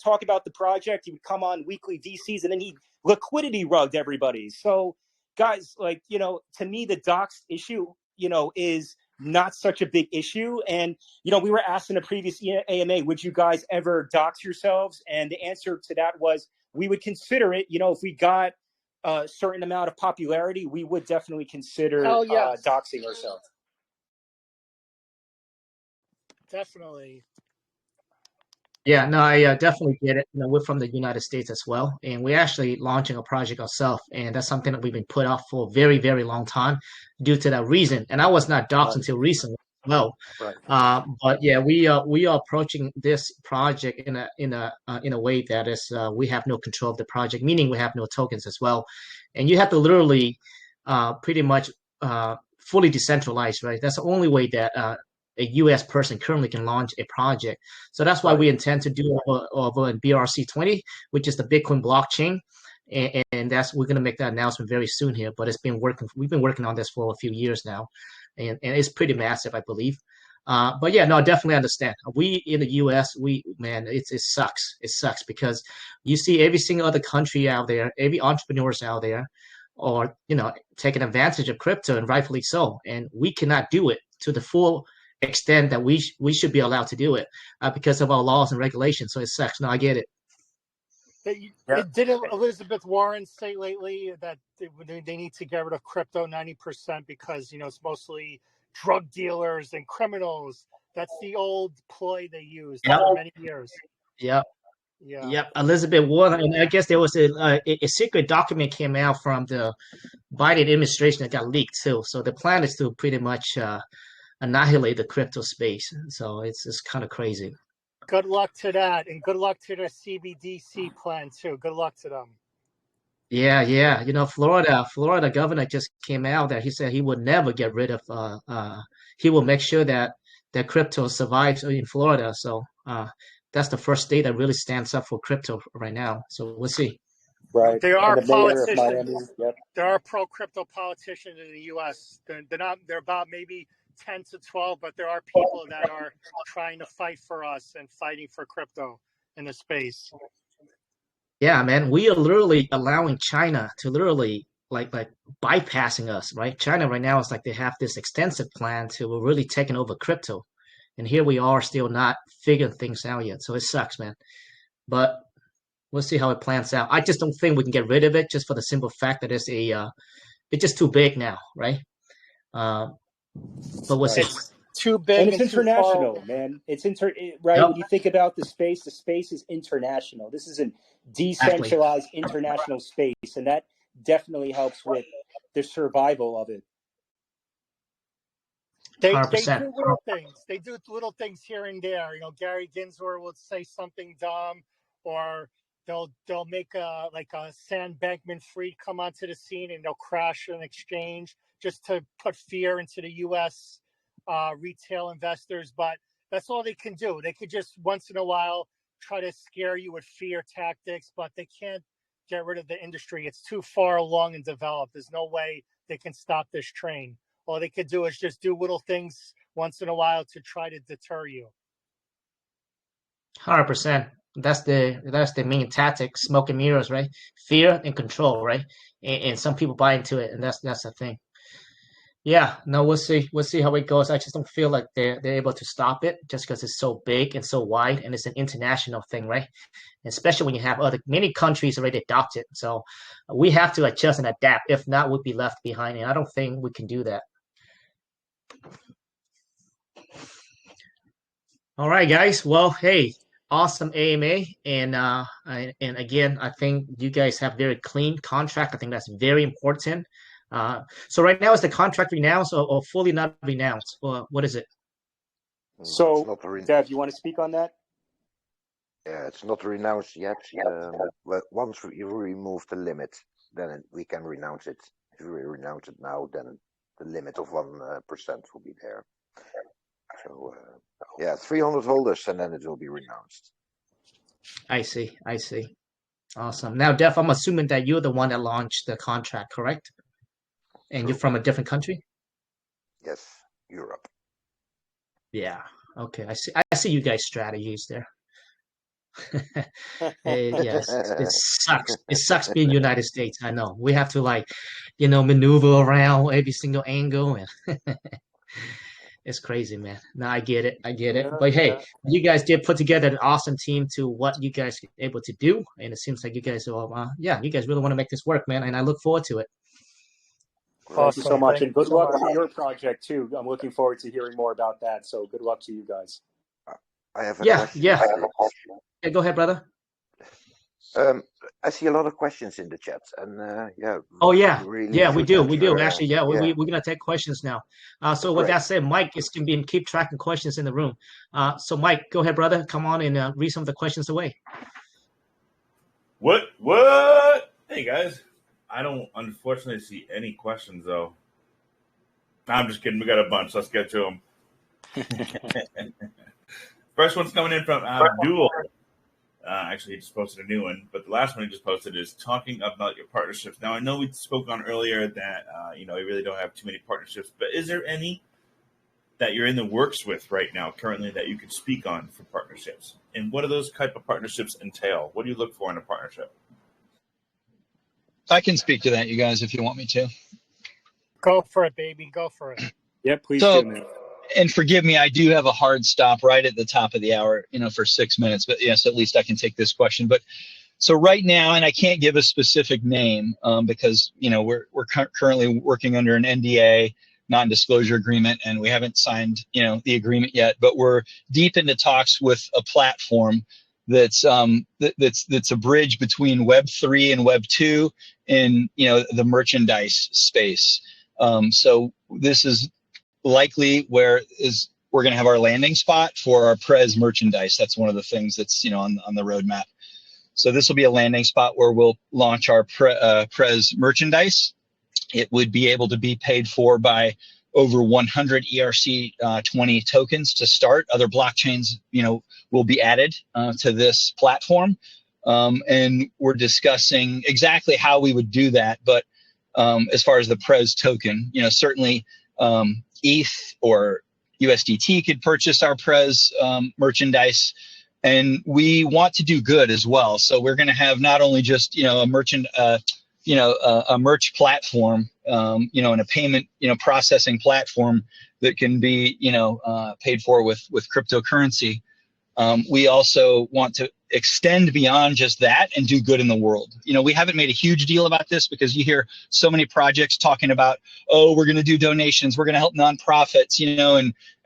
talk about the project. He would come on weekly VCs, and then he liquidity rugged everybody. So, guys, like, to me, the doxed issue, is not such a big issue. And, we were asked in a previous AMA, would you guys ever dox yourselves? And the answer to that was, we would consider it. If we got a certain amount of popularity, we would definitely consider doxing ourselves. Definitely. Yeah, no, I definitely get it. We're from the United States as well, and we're actually launching a project ourselves, and that's something that we've been put off for a very, very long time due to that reason. And I was not doxed until recently as well. Right. But yeah, we are approaching this project in a way that is we have no control of the project, meaning we have no tokens as well, and you have to literally pretty much fully decentralize, right? That's the only way that a U.S. person currently can launch a project. So that's why we intend to do over in BRC20, which is the Bitcoin blockchain. And we're going to make that announcement very soon here. But we've been working on this for a few years now. And it's pretty massive, I believe. But yeah, no, I definitely understand. We in the U.S., it sucks. It sucks because you see every single other country out there, every entrepreneurs out there, or taking advantage of crypto, and rightfully so. And we cannot do it to the full extent that we should be allowed to do it because of our laws and regulations. So it sucks. No, I get it. Didn't Elizabeth Warren say lately that they need to get rid of crypto 90% because it's mostly drug dealers and criminals? That's the old ploy they used for many years. Yep. Yeah. Yep. Elizabeth Warren, and I guess there was a secret document came out from the Biden administration that got leaked too. So the plan is to pretty much annihilate the crypto space. So it's kind of crazy. Good luck to that, and good luck to the CBDC plan too. Good luck to them. Yeah. Florida governor just came out that he said he would never get rid of. He will make sure that crypto survives in Florida. So that's the first state that really stands up for crypto right now. So we'll see. Right. There are the mayor of politicians. Miami. Yep. There are pro-crypto politicians in the U.S. They're not. They're about maybe 10 to 12, but there are people that are trying to fight for us and fighting for crypto in the space. Yeah, man, we are literally allowing China to literally like bypassing us, right? China right now is like they have this extensive plan to really taking over crypto, and here we are still not figuring things out yet. So it sucks, man. But we'll see how it plans out. I just don't think we can get rid of it just for the simple fact that it's just too big now, right? But we'll see. It's too big, and it's international, man. It's right. Yep. When you think about the space is international. This is a decentralized international space, and that definitely helps with the survival of it. They do little things. They do little things here and there. Gary Gensler will say something dumb, or they'll make a Sam Bankman-Fried come onto the scene and they'll crash an exchange just to put fear into the U.S. Retail investors. But that's all they can do. They could just once in a while try to scare you with fear tactics, but they can't get rid of the industry. It's too far along and developed. There's no way they can stop this train. All they could do is just do little things once in a while to try to deter you. 100%. That's the main tactic, smoke and mirrors, right? Fear and control, right? And some people buy into it, and that's the thing. Yeah, no, we'll see. We'll see how it goes. I just don't feel like they're able to stop it just because it's so big and so wide, and it's an international thing, right? Especially when you have many countries already adopted. So we have to adjust and adapt. If not, we'll be left behind, and I don't think we can do that. All right, guys. Well, hey, awesome AMA, and again, I think you guys have very clean contract. I think that's very important. So right now, is the contract renounced or fully not renounced? Or what is it? So, Dev, you want to speak on that? Yeah, it's not renounced yet. But once you remove the limit, then we can renounce it. If we renounce it now, then the limit of 1% will be there. So, 300 holders, and then it will be renounced. I see. Awesome. Now, Dev, I'm assuming that you're the one that launched the contract, correct? And you're from a different country? Yes, Europe. Yeah. Okay. I see you guys' strategies there. Yes, it sucks. It sucks being United States. I know. We have to maneuver around every single angle, and it's crazy, man. No, I get it. But hey, you guys did put together an awesome team to what you guys are able to do, and it seems like you guys are, you guys really want to make this work, man, and I look forward to it. Thank you so much, and good luck to your project too. I'm looking forward to hearing more about that. So good luck to you guys. I have a question. Yeah. Go ahead, brother. I see a lot of questions in the chat, and Oh yeah, really we do. Actually, we're gonna take questions now. So with that said, Mike is gonna be keep tracking questions in the room. So Mike, go ahead, brother. Come on and read some of the questions away. What? Hey guys, I don't unfortunately see any questions though. I'm just kidding. We got a bunch. Let's get to them. First one's coming in from Abdul. Actually, he just posted a new one, but the last one he just posted is talking about your partnerships. Now, I know we spoke on earlier that, you really don't have too many partnerships, but is there any that you're in the works with right now currently that you could speak on for partnerships? And what do those type of partnerships entail? What do you look for in a partnership? I can speak to that, you guys, if you want me to. Go for it, baby. Go for it. Yeah, please So, do, man. and forgive me, I do have a hard stop right at the top of the hour, for 6 minutes. But yes, at least I can take this question. But so right now, and I can't give a specific name because we're currently working under an NDA, non-disclosure agreement, and we haven't signed the agreement yet. But we're deep into talks with a platform that's a bridge between Web3 and Web2 in the merchandise space. So this is likely where we're going to have our landing spot for our Prez merchandise. That's one of the things that's on the roadmap. So this will be a landing spot where we'll launch our Prez merchandise. It would be able to be paid for by over 100 ERC20 tokens to start. Other blockchains, will be added to this platform. And we're discussing exactly how we would do that. But as far as the Prez token, certainly ETH or USDT could purchase our Prez merchandise. And we want to do good as well. So we're going to have not only just, a merchant, a merch platform, and a payment, processing platform that can be, paid for with cryptocurrency. We also want to extend beyond just that and do good in the world. We haven't made a huge deal about this because you hear so many projects talking about, oh, we're going to do donations, we're going to help nonprofits,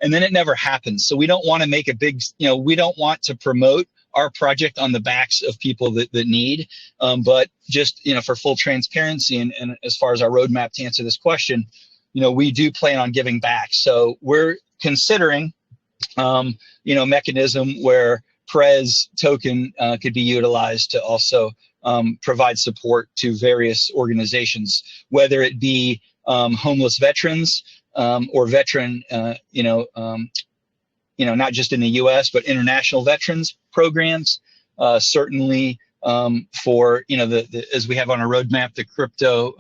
and then it never happens. So we don't want to make a big, we don't want to promote our project on the backs of people that need, but just, for full transparency and as far as our roadmap to answer this question, we do plan on giving back. So we're considering, mechanism where Prez token could be utilized to also provide support to various organizations, whether it be homeless veterans or veteran, not just in the U.S. but international veterans programs. Certainly for as we have on our roadmap, the crypto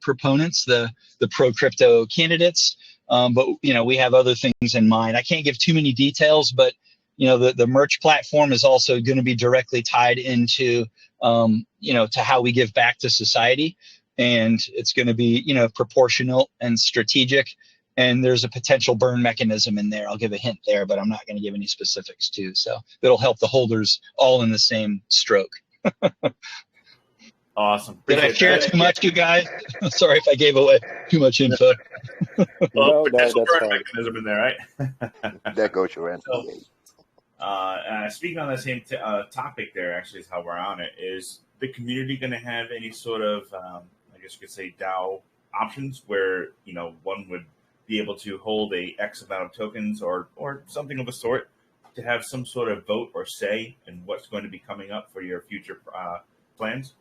proponents, the pro crypto candidates. But we have other things in mind. I can't give too many details, but the merch platform is also going to be directly tied into to how we give back to society, and it's going to be proportional and strategic. And there's a potential burn mechanism in there. I'll give a hint there, but I'm not going to give any specifics too. So it'll help the holders all in the same stroke. Awesome. Did I share too much, you guys? Sorry if I gave away too much info. Well, No, potential that's burn fine. mechanism in there, right? There goes your answer. Speaking on the same topic there, actually, is how we're on it. Is the community going to have any sort of, I guess you could say, DAO options where one would be able to hold a X amount of tokens or something of a sort to have some sort of vote or say in what's going to be coming up for your future plans?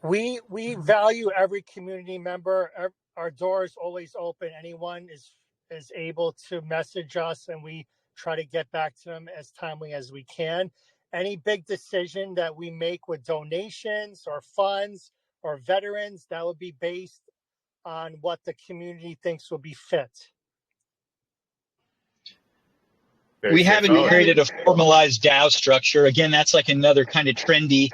We value every community member. Our door is always open. Anyone is able to message us, and we try to get back to them as timely as we can. Any big decision that we make with donations or funds or veterans, that would be based on what the community thinks will be fit. Very We haven't straightforward. created a formalized DAO structure. Again, that's like another kind of trendy.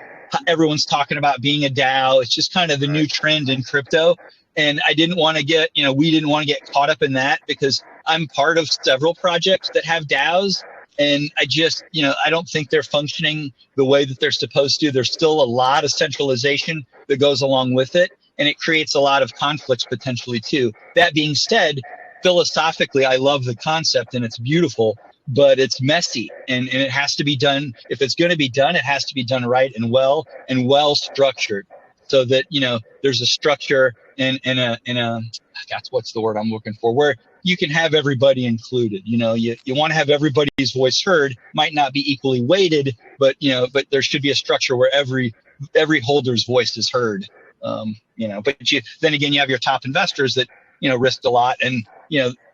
Everyone's talking about being a DAO. It's just kind of the new trend in crypto. And I didn't want to get, we didn't want to get caught up in that because I'm part of several projects that have DAOs. And I just, I don't think they're functioning the way that they're supposed to. There's still a lot of centralization that goes along with it. And it creates a lot of conflicts potentially too. That being said, philosophically, I love the concept and it's beautiful, but it's messy and it has to be done. If it's going to be done, it has to be done right and well structured so that, there's a structure and that's what's the word I'm looking for, where you can have everybody included. You want to have everybody's voice heard, might not be equally weighted, but there should be a structure where every holder's voice is heard. But then again, you have your top investors that, risked a lot and,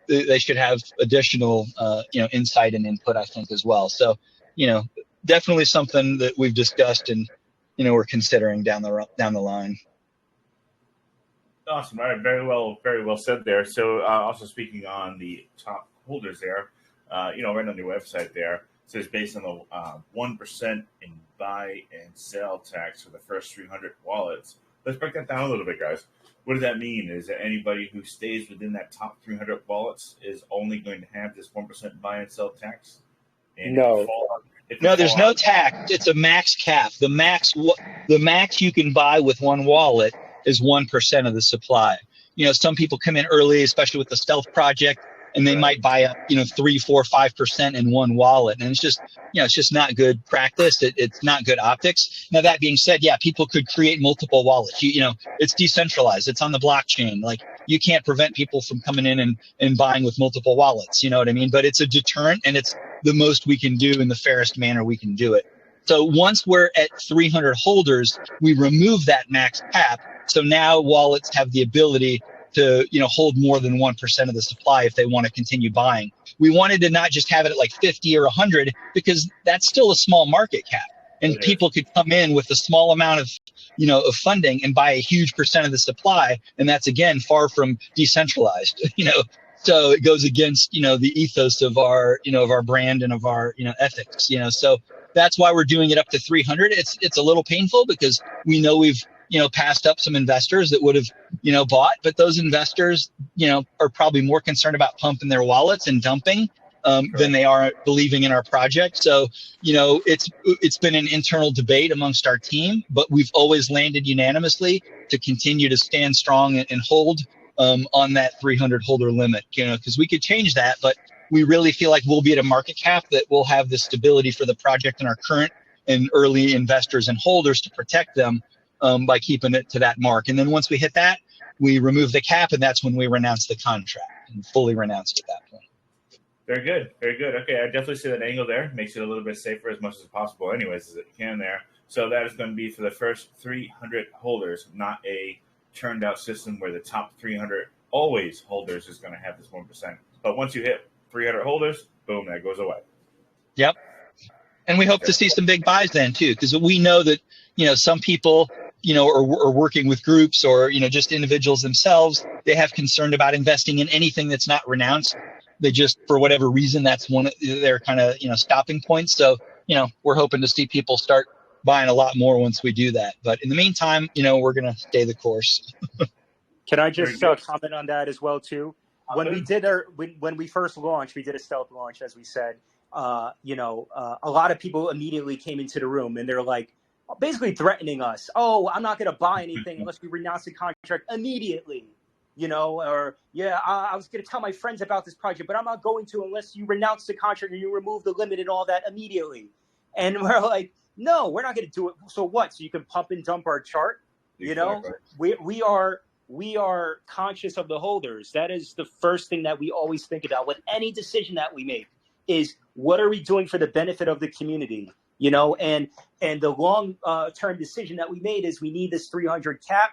they should have additional, insight and input, I think, as well. So, definitely something that we've discussed and, we're considering down the line. Awesome. All right. Very well said there. So, also speaking on the top holders there, right on your website there, it says based on the 1% in buy and sell tax for the first 300 wallets. Let's break that down a little bit, guys. What does that mean? Is that anybody who stays within that top 300 wallets is only going to have this 1% buy and sell tax? And No. No, there's no tax. It's a max cap. The max you can buy with one wallet is 1% of the supply. Some people come in early, especially with the stealth project, and they might buy up, 3, 4, 5% in one wallet. And it's just not good practice. It's not good optics. Now, that being said, yeah, people could create multiple wallets. It's decentralized. It's on the blockchain. Like, you can't prevent people from coming in and buying with multiple wallets. You know what I mean? But it's a deterrent, and it's the most we can do in the fairest manner we can do it. So once we're at 300 holders, we remove that max cap. So now wallets have the ability to, hold more than 1% of the supply if they want to continue buying. We wanted to not just have it at like 50 or 100 because that's still a small market cap. And people could come in with a small amount of, of funding and buy a huge percent of the supply. And that's, again, far from decentralized, So it goes against, the ethos of our, of our brand and of our, ethics, So that's why we're doing it up to 300. It's a little painful because we know we've, passed up some investors that would have, bought, but those investors, are probably more concerned about pumping their wallets and dumping than they are believing in our project. So, it's been an internal debate amongst our team, but we've always landed unanimously to continue to stand strong and hold on that 300 holder limit, because we could change that, but we really feel like we'll be at a market cap that will have the stability for the project and our current and early investors and holders to protect them by keeping it to that mark. And then once we hit that, we remove the cap, and that's when we renounce the contract and fully renounce it at that point. Very good. Very good. Okay, I definitely see that angle there. Makes it a little bit safer as much as possible anyways as it can there. So that is going to be for the first 300 holders, not a turned out system where the top 300 always holders is going to have this 1%. But once you hit 300 holders, boom, that goes away. Yep. And we hope to see some big buys then too, because we know that, some people, are working with groups or, just individuals themselves. They have concern about investing in anything that's not renounced. They just, for whatever reason, that's one of their kind of, stopping points. So, we're hoping to see people start buying a lot more once we do that. But in the meantime, we're going to stay the course. Can I just comment on that as well too? When we did when we first launched, we did a stealth launch, as we said. A lot of people immediately came into the room and they're like, basically threatening us. Oh, I'm not going to buy anything unless we renounce the contract immediately. Or I was going to tell my friends about this project, but I'm not going to unless you renounce the contract and you remove the limit and all that immediately. And we're like, no, we're not going to do it. So what? So you can pump and dump our chart? Exactly. We are conscious of the holders. That is the first thing that we always think about with any decision that we make is what are we doing for the benefit of the community? And the long term decision that we made is we need this 300 cap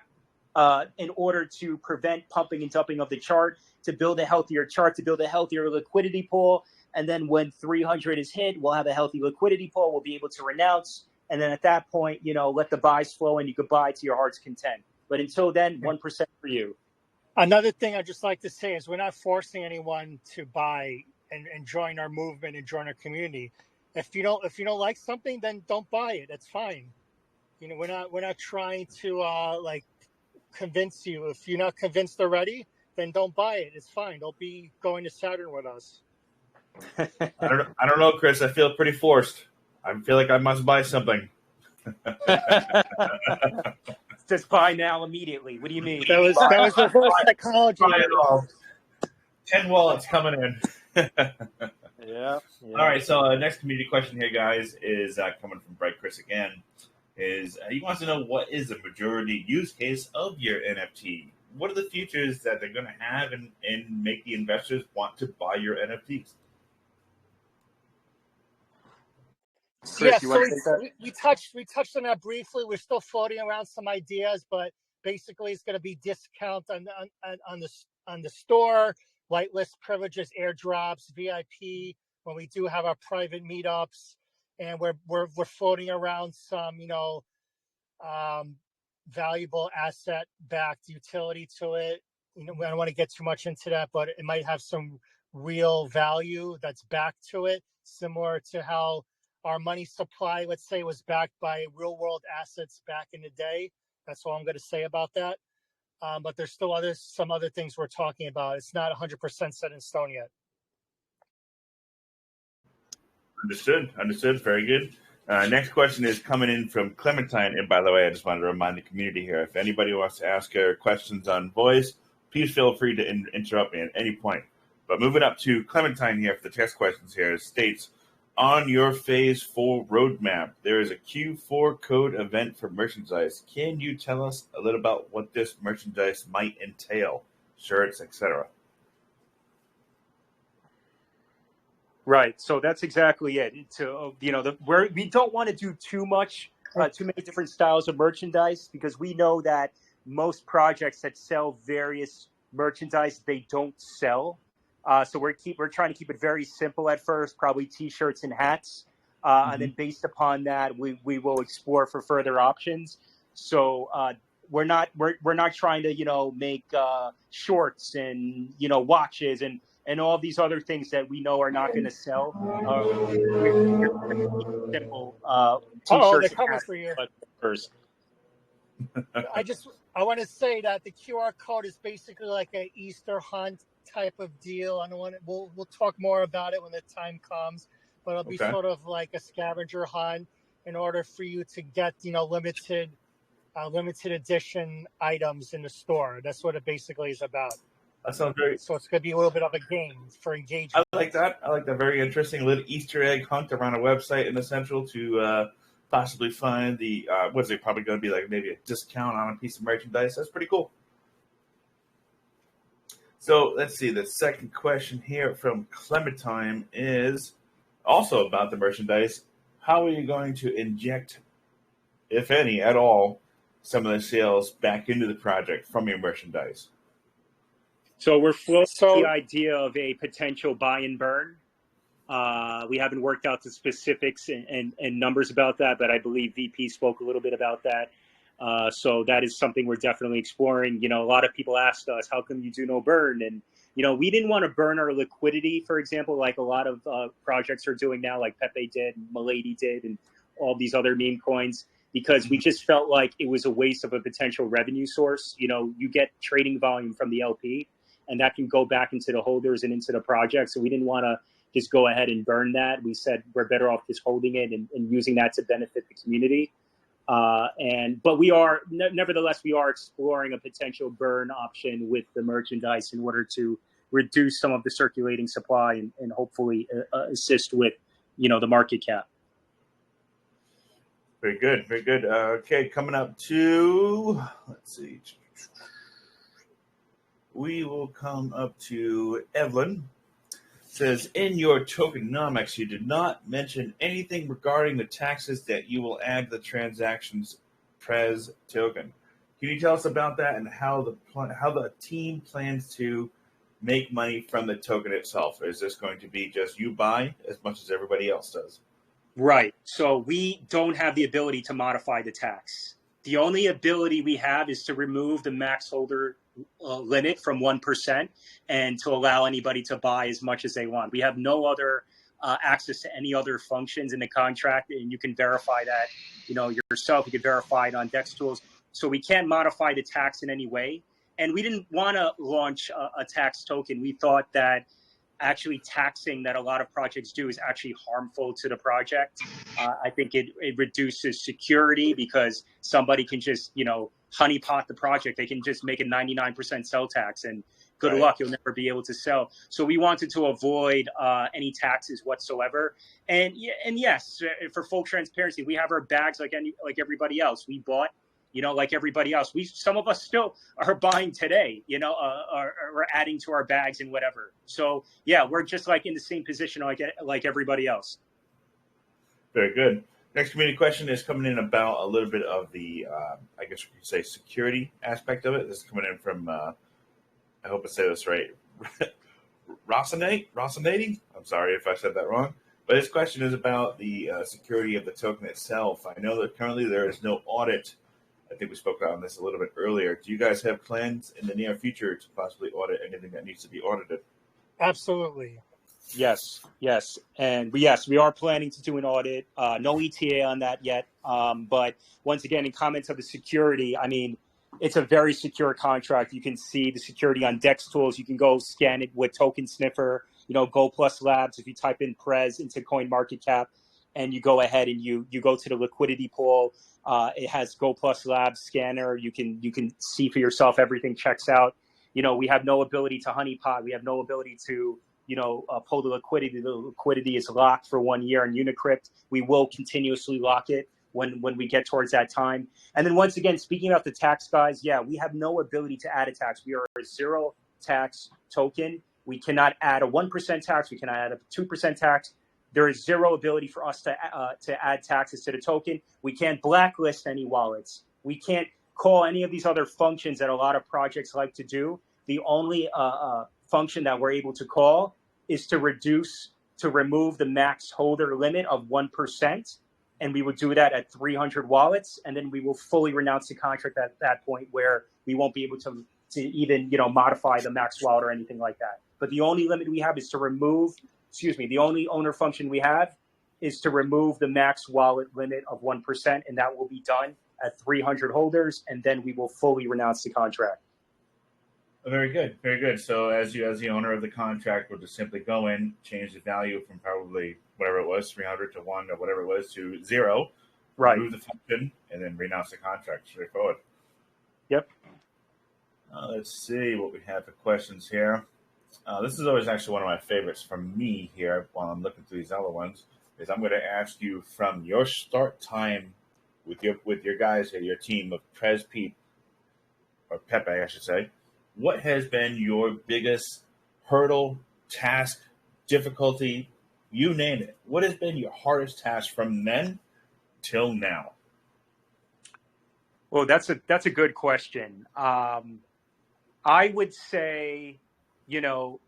in order to prevent pumping and dumping of the chart, to build a healthier chart, to build a healthier liquidity pool. And then when 300 is hit, we'll have a healthy liquidity pool. We'll be able to renounce. And then at that point, let the buys flow and you could buy to your heart's content. But until then, 1% for you. Another thing I'd just like to say is we're not forcing anyone to buy and join our movement and join our community. If you don't like something, then don't buy it. That's fine. We're not trying to convince you. If you're not convinced already, then don't buy it. It's fine. Don't be going to Saturn with us. I don't know, Chris. I feel pretty forced. I feel like I must buy something. Just buy now immediately. What do you mean? That was reverse psychology. Buy it all. 10 wallets coming in. Yeah. All right. So next community question here, guys, is coming from Bright Chris again. Is he wants to know what is the majority use case of your NFT? What are the features that they're going to have and make the investors want to buy your NFTs? Chris, we touched on that briefly. We're still floating around some ideas, but basically it's going to be discount on the store, whitelist privileges, airdrops, VIP when we do have our private meetups, and we're floating around some valuable asset-backed utility to it. I don't want to get too much into that, but it might have some real value that's backed to it, similar to how our money supply, let's say, was backed by real-world assets back in the day. That's all I'm going to say about that. But there's still some other things we're talking about. It's not 100% set in stone yet. Understood. Very good. Next question is coming in from Clementine. And by the way, I just wanted to remind the community here, if anybody wants to ask her questions on voice, please feel free to interrupt me at any point. But moving up to Clementine here for the text questions here, it states, on your phase 4 roadmap, there is a Q4 code event for merchandise. Can you tell us a little about what this merchandise might entail? Shirts, etc. Right. So that's exactly it. We don't want to do too many different styles of merchandise, because we know that most projects that sell various merchandise, they don't sell. So we're trying to keep it very simple at first, probably T-shirts and hats, and then based upon that, we will explore for further options. So we're not trying to make shorts and watches and all these other things that we know are not going to sell. We're simple T-shirts they're coming for you. First. I want to say that the QR code is basically like an Easter hunt type of deal. We'll talk more about it when the time comes, but it'll be sort of like a scavenger hunt in order for you to get limited edition items in the store. That's what it basically is about. That sounds great. So it's going to be a little bit of a game for engagement. I like that. Very interesting. Little Easter egg hunt around a website in Essential to possibly find the what's it probably going to be, like maybe a discount on a piece of merchandise. That's pretty cool. So let's see. The second question here from Clementine is also about the merchandise. How are you going to inject, if any at all, some of the sales back into the project from your merchandise? So we're floating the idea of a potential buy and burn. We haven't worked out the specifics and numbers about that, but I believe VP spoke a little bit about that. So that is something we're definitely exploring. A lot of people asked us, how come you do no burn? And, we didn't want to burn our liquidity, for example, like a lot of projects are doing now, like Pepe did, Milady did, and all these other meme coins, because we just felt like it was a waste of a potential revenue source. You get trading volume from the LP, and that can go back into the holders and into the project. So we didn't want to just go ahead and burn that. We said we're better off just holding it and using that to benefit the community. But we are, nevertheless, we are exploring a potential burn option with the merchandise in order to reduce some of the circulating supply and hopefully assist with, the market cap. Very good. Okay, coming up to, let's see. We will come up to Evelyn. Says, in your tokenomics, you did not mention anything regarding the taxes that you will add to the transaction's Prez token. Can you tell us about that and how the team plans to make money from the token itself? Is this going to be just you buy as much as everybody else does? Right. So we don't have the ability to modify the tax. The only ability we have is to remove the max holder limit from 1% and to allow anybody to buy as much as they want. We have no other access to any other functions in the contract, and you can verify that, yourself. You can verify it on Dex tools. So we can't modify the tax in any way. And we didn't want to launch a tax token. We thought that actually taxing that a lot of projects do is actually harmful to the project. I think it reduces security because somebody can just, honeypot the project. They can just make a 99% sell tax and good luck, you'll never be able to sell. So we wanted to avoid any taxes whatsoever. And yes, for full transparency, we have our bags like everybody else. We bought, like everybody else. Some of us still are buying today, or adding to our bags and whatever. So yeah, we're just like in the same position like everybody else. Very good. Next community question is coming in about a little bit of the, I guess you could say, security aspect of it. This is coming in from, I hope I say this right, Rossonati? I'm sorry if I said that wrong. But this question is about the security of the token itself. I know that currently there is no audit I think we spoke on this a little bit earlier. Do you guys have plans in the near future to possibly audit anything that needs to be audited? Absolutely. Yes, yes, we are planning to do an audit. No ETA on that yet. But once again, in comments of the security, I mean, it's a very secure contract. You can see the security on Dex tools. You can go scan it with Token Sniffer. Go Plus Labs. If you type in Prez into CoinMarketCap, and you go ahead and you go to the liquidity pool, it has Go Plus Labs scanner. You can see for yourself everything checks out. We have no ability to honeypot. We have no ability to pull the liquidity. The liquidity is locked for 1 year in Unicrypt. We will continuously lock it when we get towards that time. And then once again, speaking about the tax, guys, yeah, we have no ability to add a tax. We are a zero tax token. We cannot add a 1% tax. We cannot add a 2% tax. There is zero ability for us to add taxes to the token. We can't blacklist any wallets. We can't call any of these other functions that a lot of projects like to do. The only function that we're able to call is to remove the max holder limit of 1. And we would do that at 300 wallets. And then we will fully renounce the contract at that point, where we won't be able to even, modify the max wallet or anything like that. But the only limit we have is to remove, the only owner function we have is to remove the max wallet limit of 1%. And that will be done at 300 holders. And then we will fully renounce the contract. Very good, very good. So as the owner of the contract, will just simply go in, change the value from probably whatever it was, 300 to 1 or whatever it was to 0, right? Remove the function, and then renounce the contract. Straightforward. Yep. Let's see what we have for questions here. This is always actually one of my favorites from me here while I'm looking through these other ones. Is I'm going to ask you from your start time with your guys here, your team of Prez PEPE, or Pepe, I should say. What has been your biggest hurdle, task, difficulty, you name it? What has been your hardest task from then till now? Well, that's a good question. I would say, and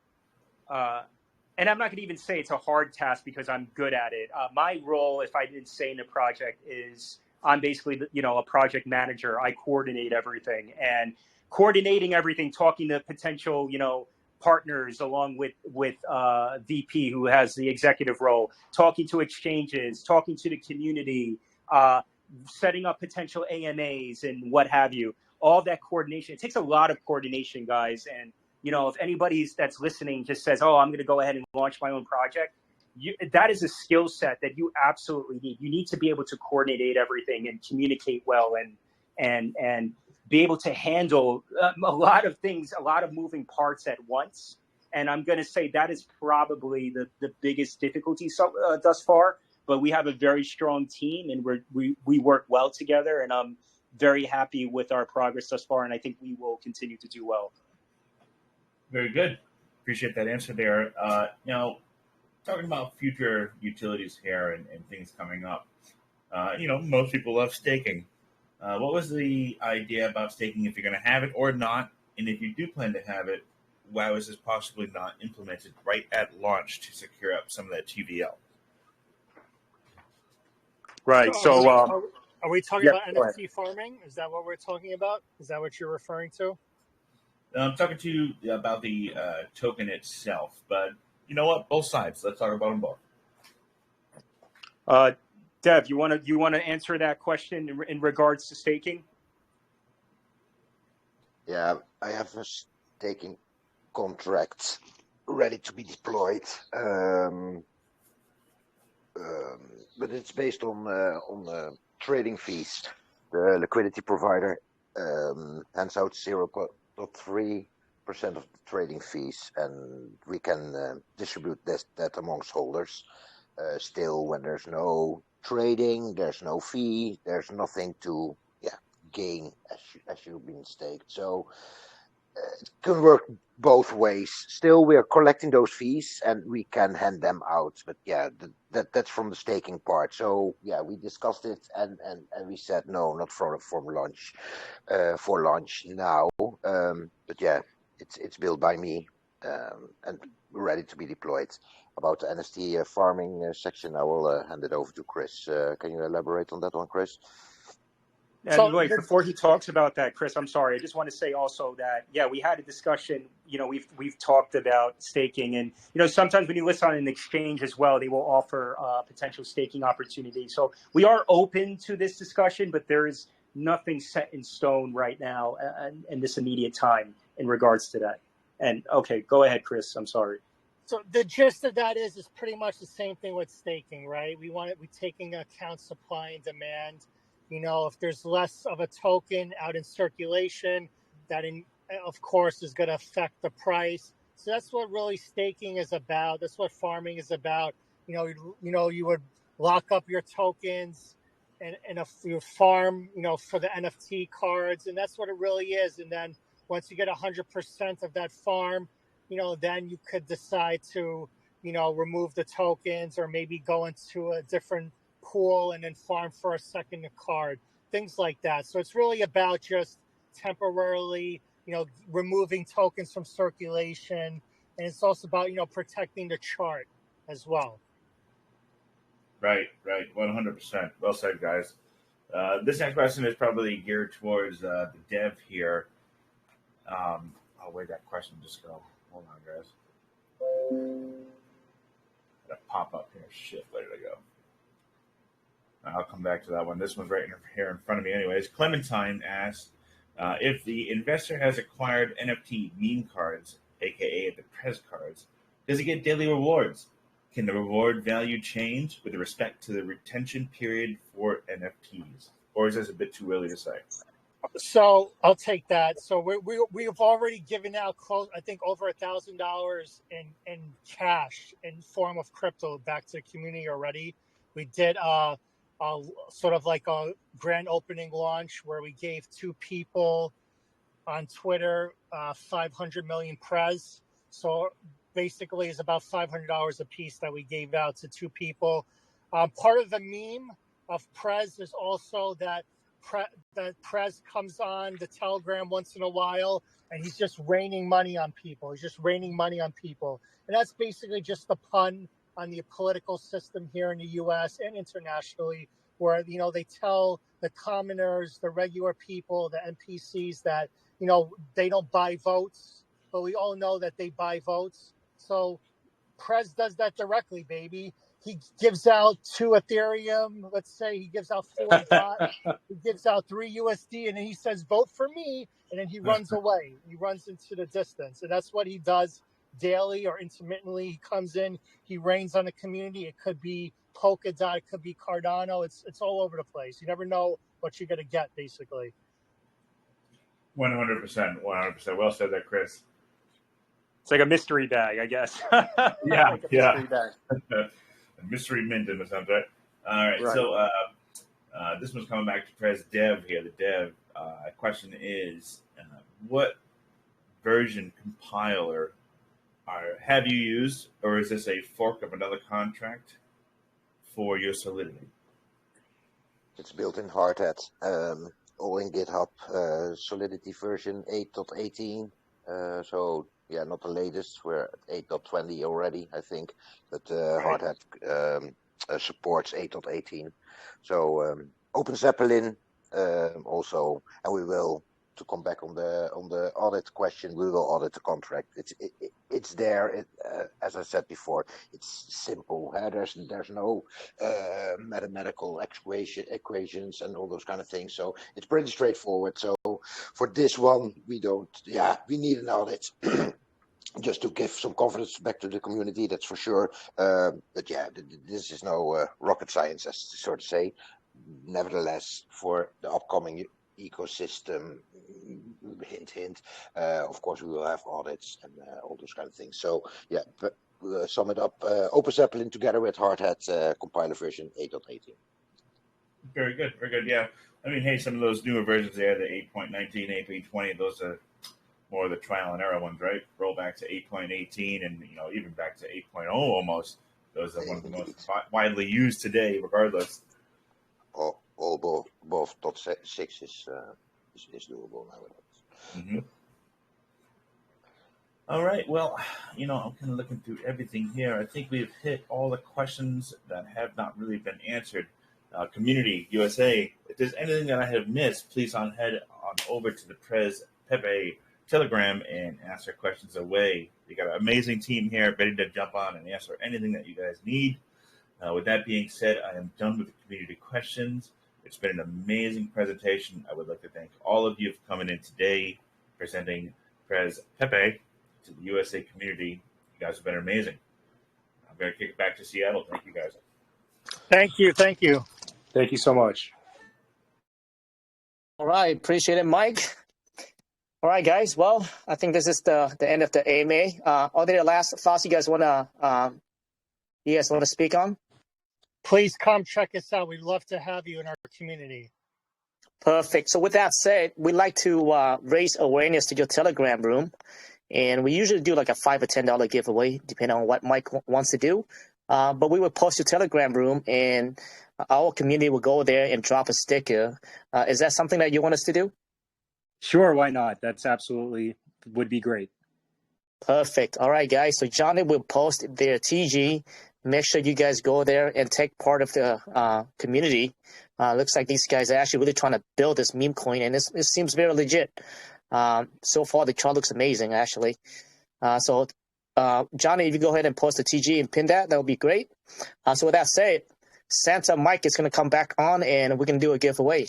I'm not going to even say it's a hard task because I'm good at it. My role, if I didn't say in the project, is I'm basically, a project manager. I coordinate everything, and coordinating everything, talking to potential, partners, along with VP, who has the executive role, talking to exchanges, talking to the community, setting up potential AMAs and what have you. All that coordination. It takes a lot of coordination, guys. And, if anybody that's listening just says, oh, I'm going to go ahead and launch my own project, that is a skill set that you absolutely need. You need to be able to coordinate everything and communicate well and be able to handle a lot of things, a lot of moving parts at once. And I'm going to say that is probably the biggest difficulty thus far. But we have a very strong team, and we work well together. And I'm very happy with our progress thus far, and I think we will continue to do well. Very good. Appreciate that answer there. Talking about future utilities here and things coming up. Most people love staking. What was the idea about staking, if you're going to have it or not? And if you do plan to have it, why was this possibly not implemented right at launch to secure up some of that TVL? Right. So are we talking about NFT farming? Is that what we're talking about? Is that what you're referring to? I'm talking to you about the token itself, but you know what? Both sides. Let's talk about them both. Dev, you want to answer that question in regards to staking? Yeah, I have a staking contract ready to be deployed, but it's based on trading fees. The liquidity provider hands out 0.3% of the trading fees, and we can distribute that amongst holders. Still, when there's no trading, there's no fee, there's nothing to gain as you've been staked. So it can work both ways. Still, we are collecting those fees and we can hand them out. But that's from the staking part. So we discussed it and we said no, not for launch now. But it's built by me and ready to be deployed. About the NFT farming section, I will hand it over to Chris. Can you elaborate on that one, Chris? And wait, before he talks about that, Chris, I'm sorry. I just want to say also that, yeah, we had a discussion. We've talked about staking, and sometimes when you list on an exchange as well, they will offer potential staking opportunities. So we are open to this discussion, but there is nothing set in stone right now in this immediate time in regards to that. And okay, go ahead, Chris. I'm sorry. So the gist of that is pretty much the same thing with staking, right? We taking into account supply and demand. If there's less of a token out in circulation, that of course is going to affect the price. So that's what really staking is about. That's what farming is about. You would lock up your tokens and you farm, for the NFT cards, and that's what it really is. And then once you get 100% of that farm, then you could decide to, remove the tokens or maybe go into a different pool and then farm for a second card, things like that. So it's really about just temporarily, removing tokens from circulation. And it's also about, protecting the chart as well. Right. 100%. Well said, guys. This next question is probably geared towards the dev here. Where'd that question just go? Hold on, guys. Gotta pop up here. Shit, where did it go? I'll come back to that one. This one's right here in front of me anyways. Clementine asks, if the investor has acquired NFT meme cards, aka the Prez cards, does he get daily rewards? Can the reward value change with respect to the retention period for NFTs? Or is this a bit too early to say? So I'll take that. So we have already given out I think over $1,000 in cash in form of crypto back to the community already. We did sort of like a grand opening launch where we gave 2 people on Twitter 500 million Prez. So basically it's about $500 a piece that we gave out to 2 people. Part of the meme of Prez is also that Prez comes on the Telegram once in a while and he's just raining money on people. And that's basically just a pun on the political system here in the U.S. and internationally, where, they tell the commoners, the regular people, the NPCs that, they don't buy votes, but we all know that they buy votes. So Prez does that directly, baby. He gives out 2 Ethereum. Let's say he gives out 4 DOT. He gives out 3 USD, and then he says, vote for me. And then he runs away. He runs into the distance. And that's what he does daily or intermittently. He comes in, he rains on the community. It could be Polkadot, it could be Cardano. It's all over the place. You never know what you're going to get, basically. 100%. Well said there, Chris. It's like a mystery bag, I guess. Yeah, like a mystery bag. Mystery mint in the sense, right? All right. So this one's coming back to Prez Dev here. The Dev question is, what version compiler have you used, or is this a fork of another contract for your Solidity? It's built in Hardhat, all in GitHub, Solidity version 8.18. So yeah, not the latest. We're at 8.20 already, I think. But Hardhat supports 8.18. So Open Zeppelin also, and we will, to come back on the audit question, we will audit the contract. It's there. As I said before, it's simple. There's no mathematical equations and all those kind of things. So it's pretty straightforward. So for this one, we need an audit. Just to give some confidence back to the community, that's for sure. But yeah, this is no rocket science, as to sort of say. Nevertheless, for the upcoming ecosystem, hint, of course we will have audits and all those kind of things. So yeah, but sum it up, Open Zeppelin together with Hardhat compiler version 8.18. Very good. Yeah, I mean, hey, some of those newer versions there, the 8.19, 8.20, those are more of the trial and error ones, right? Roll back to 8.18 and even back to 8.0 almost. Those are one of the most widely used today, regardless. Both .6 is doable nowadays. Mm-hmm. All right. Well, I'm kind of looking through everything here. I think we've hit all the questions that have not really been answered. Community USA, If there's anything that I have missed, please head on over to the Prez PEPE Telegram and ask our questions away. We got an amazing team here ready to jump on and answer anything that you guys need. With that being said, I am done with the community questions. It's been an amazing presentation. I would like to thank all of you for coming in today, presenting Prez PEPE to the USA community. You guys have been amazing. I'm going to kick it back to Seattle. Thank you, guys. Thank you. Thank you. Thank you so much. All right. Appreciate it, Mike. All right, guys. Well, I think this is the end of the AMA. Are there last thoughts you guys want to speak on? Please come check us out. We'd love to have you in our community. Perfect. So with that said, we'd like to raise awareness to your Telegram room. And we usually do like a $5 or $10 giveaway, depending on what Mike wants to do. But we will post your Telegram room, and our community will go there and drop a sticker. Is that something that you want us to do? Sure, why not? That's absolutely would be great. Perfect. All right, guys. So Johnny will post their TG. Make sure you guys go there and take part of the community. Looks like these guys are actually really trying to build this meme coin, and it seems very legit. So far, the chart looks amazing, actually. So Johnny, if you go ahead and post the TG and pin that would be great. So with that said, Santa Mike is going to come back on, and we're going to do a giveaway.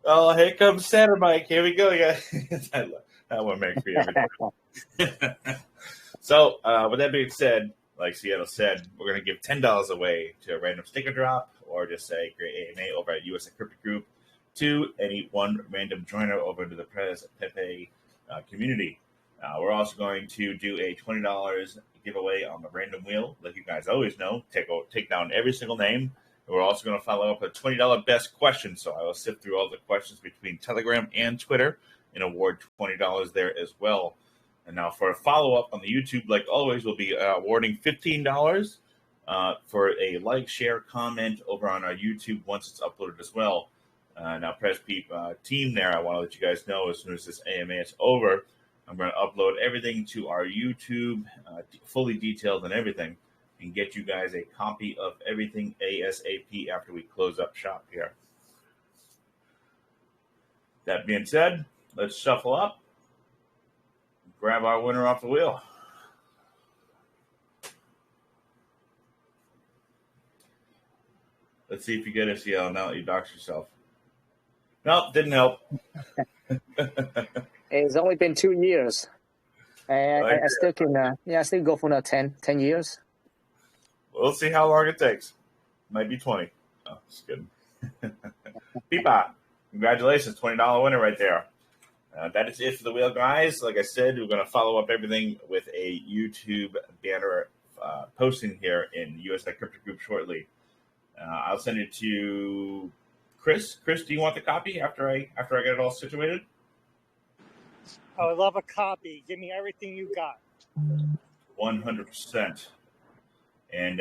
Oh, here comes Santa Mike. Here we go, guys. I want to make for you. So, with that being said, like Seattle said, we're going to give $10 away to a random sticker drop, or just say great AMA over at USA Crypto Group to any one random joiner over to the Prez PEPE community. We're also going to do a $20 giveaway on the random wheel. Like you guys always know, take down every single name. And we're also going to follow up with a $20 best question. So I will sift through all the questions between Telegram and Twitter and award $20 there as well. And now for a follow-up on the YouTube, like always, we'll be awarding $15 for a like, share, comment over on our YouTube once it's uploaded as well. Now, Prez PEPE team there, I want to let you guys know as soon as this AMA is over, I'm going to upload everything to our YouTube, fully detailed and everything, and get you guys a copy of everything ASAP after we close up shop here. That being said, let's shuffle up. Grab our winner off the wheel. Let's see if you get it, Seattle. Now that you dox yourself. Nope, didn't help. It's only been 2 years. I still can, I still go for another 10 years. We'll see how long it takes. Might be 20. Oh, just kidding. Peepa, congratulations, $20 winner right there. That is it for the wheel, guys. Like I said, we're going to follow up everything with a YouTube banner posting here in USA Crypto Group shortly. I'll send it to Chris. Chris, do you want the copy after I get it all situated? I would love a copy. Give me everything you got. 100%. And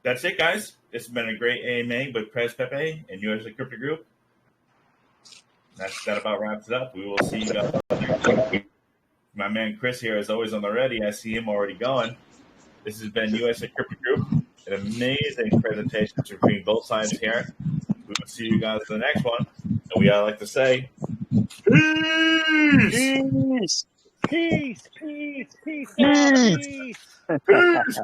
that's it, guys. This has been a great AMA with Prez PEPE and USA Crypto Group. That about wraps it up. We will see you guys next week. My man Chris here is always on the ready. I see him already going. This has been USA Crypto Group. An amazing presentation between both sides here. We will see you guys in the next one. And we like to say, peace! Peace! Peace! Peace! Peace! Peace!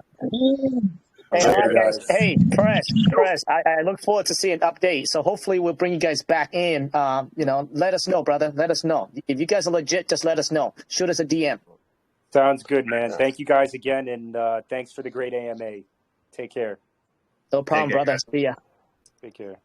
Hey, Prez, I look forward to seeing an update. So hopefully we'll bring you guys back in. Let us know, brother. Let us know. If you guys are legit, just let us know. Shoot us a DM. Sounds good, man. Thank you guys again, and thanks for the great AMA. Take care. No problem, brother. See ya. Take care.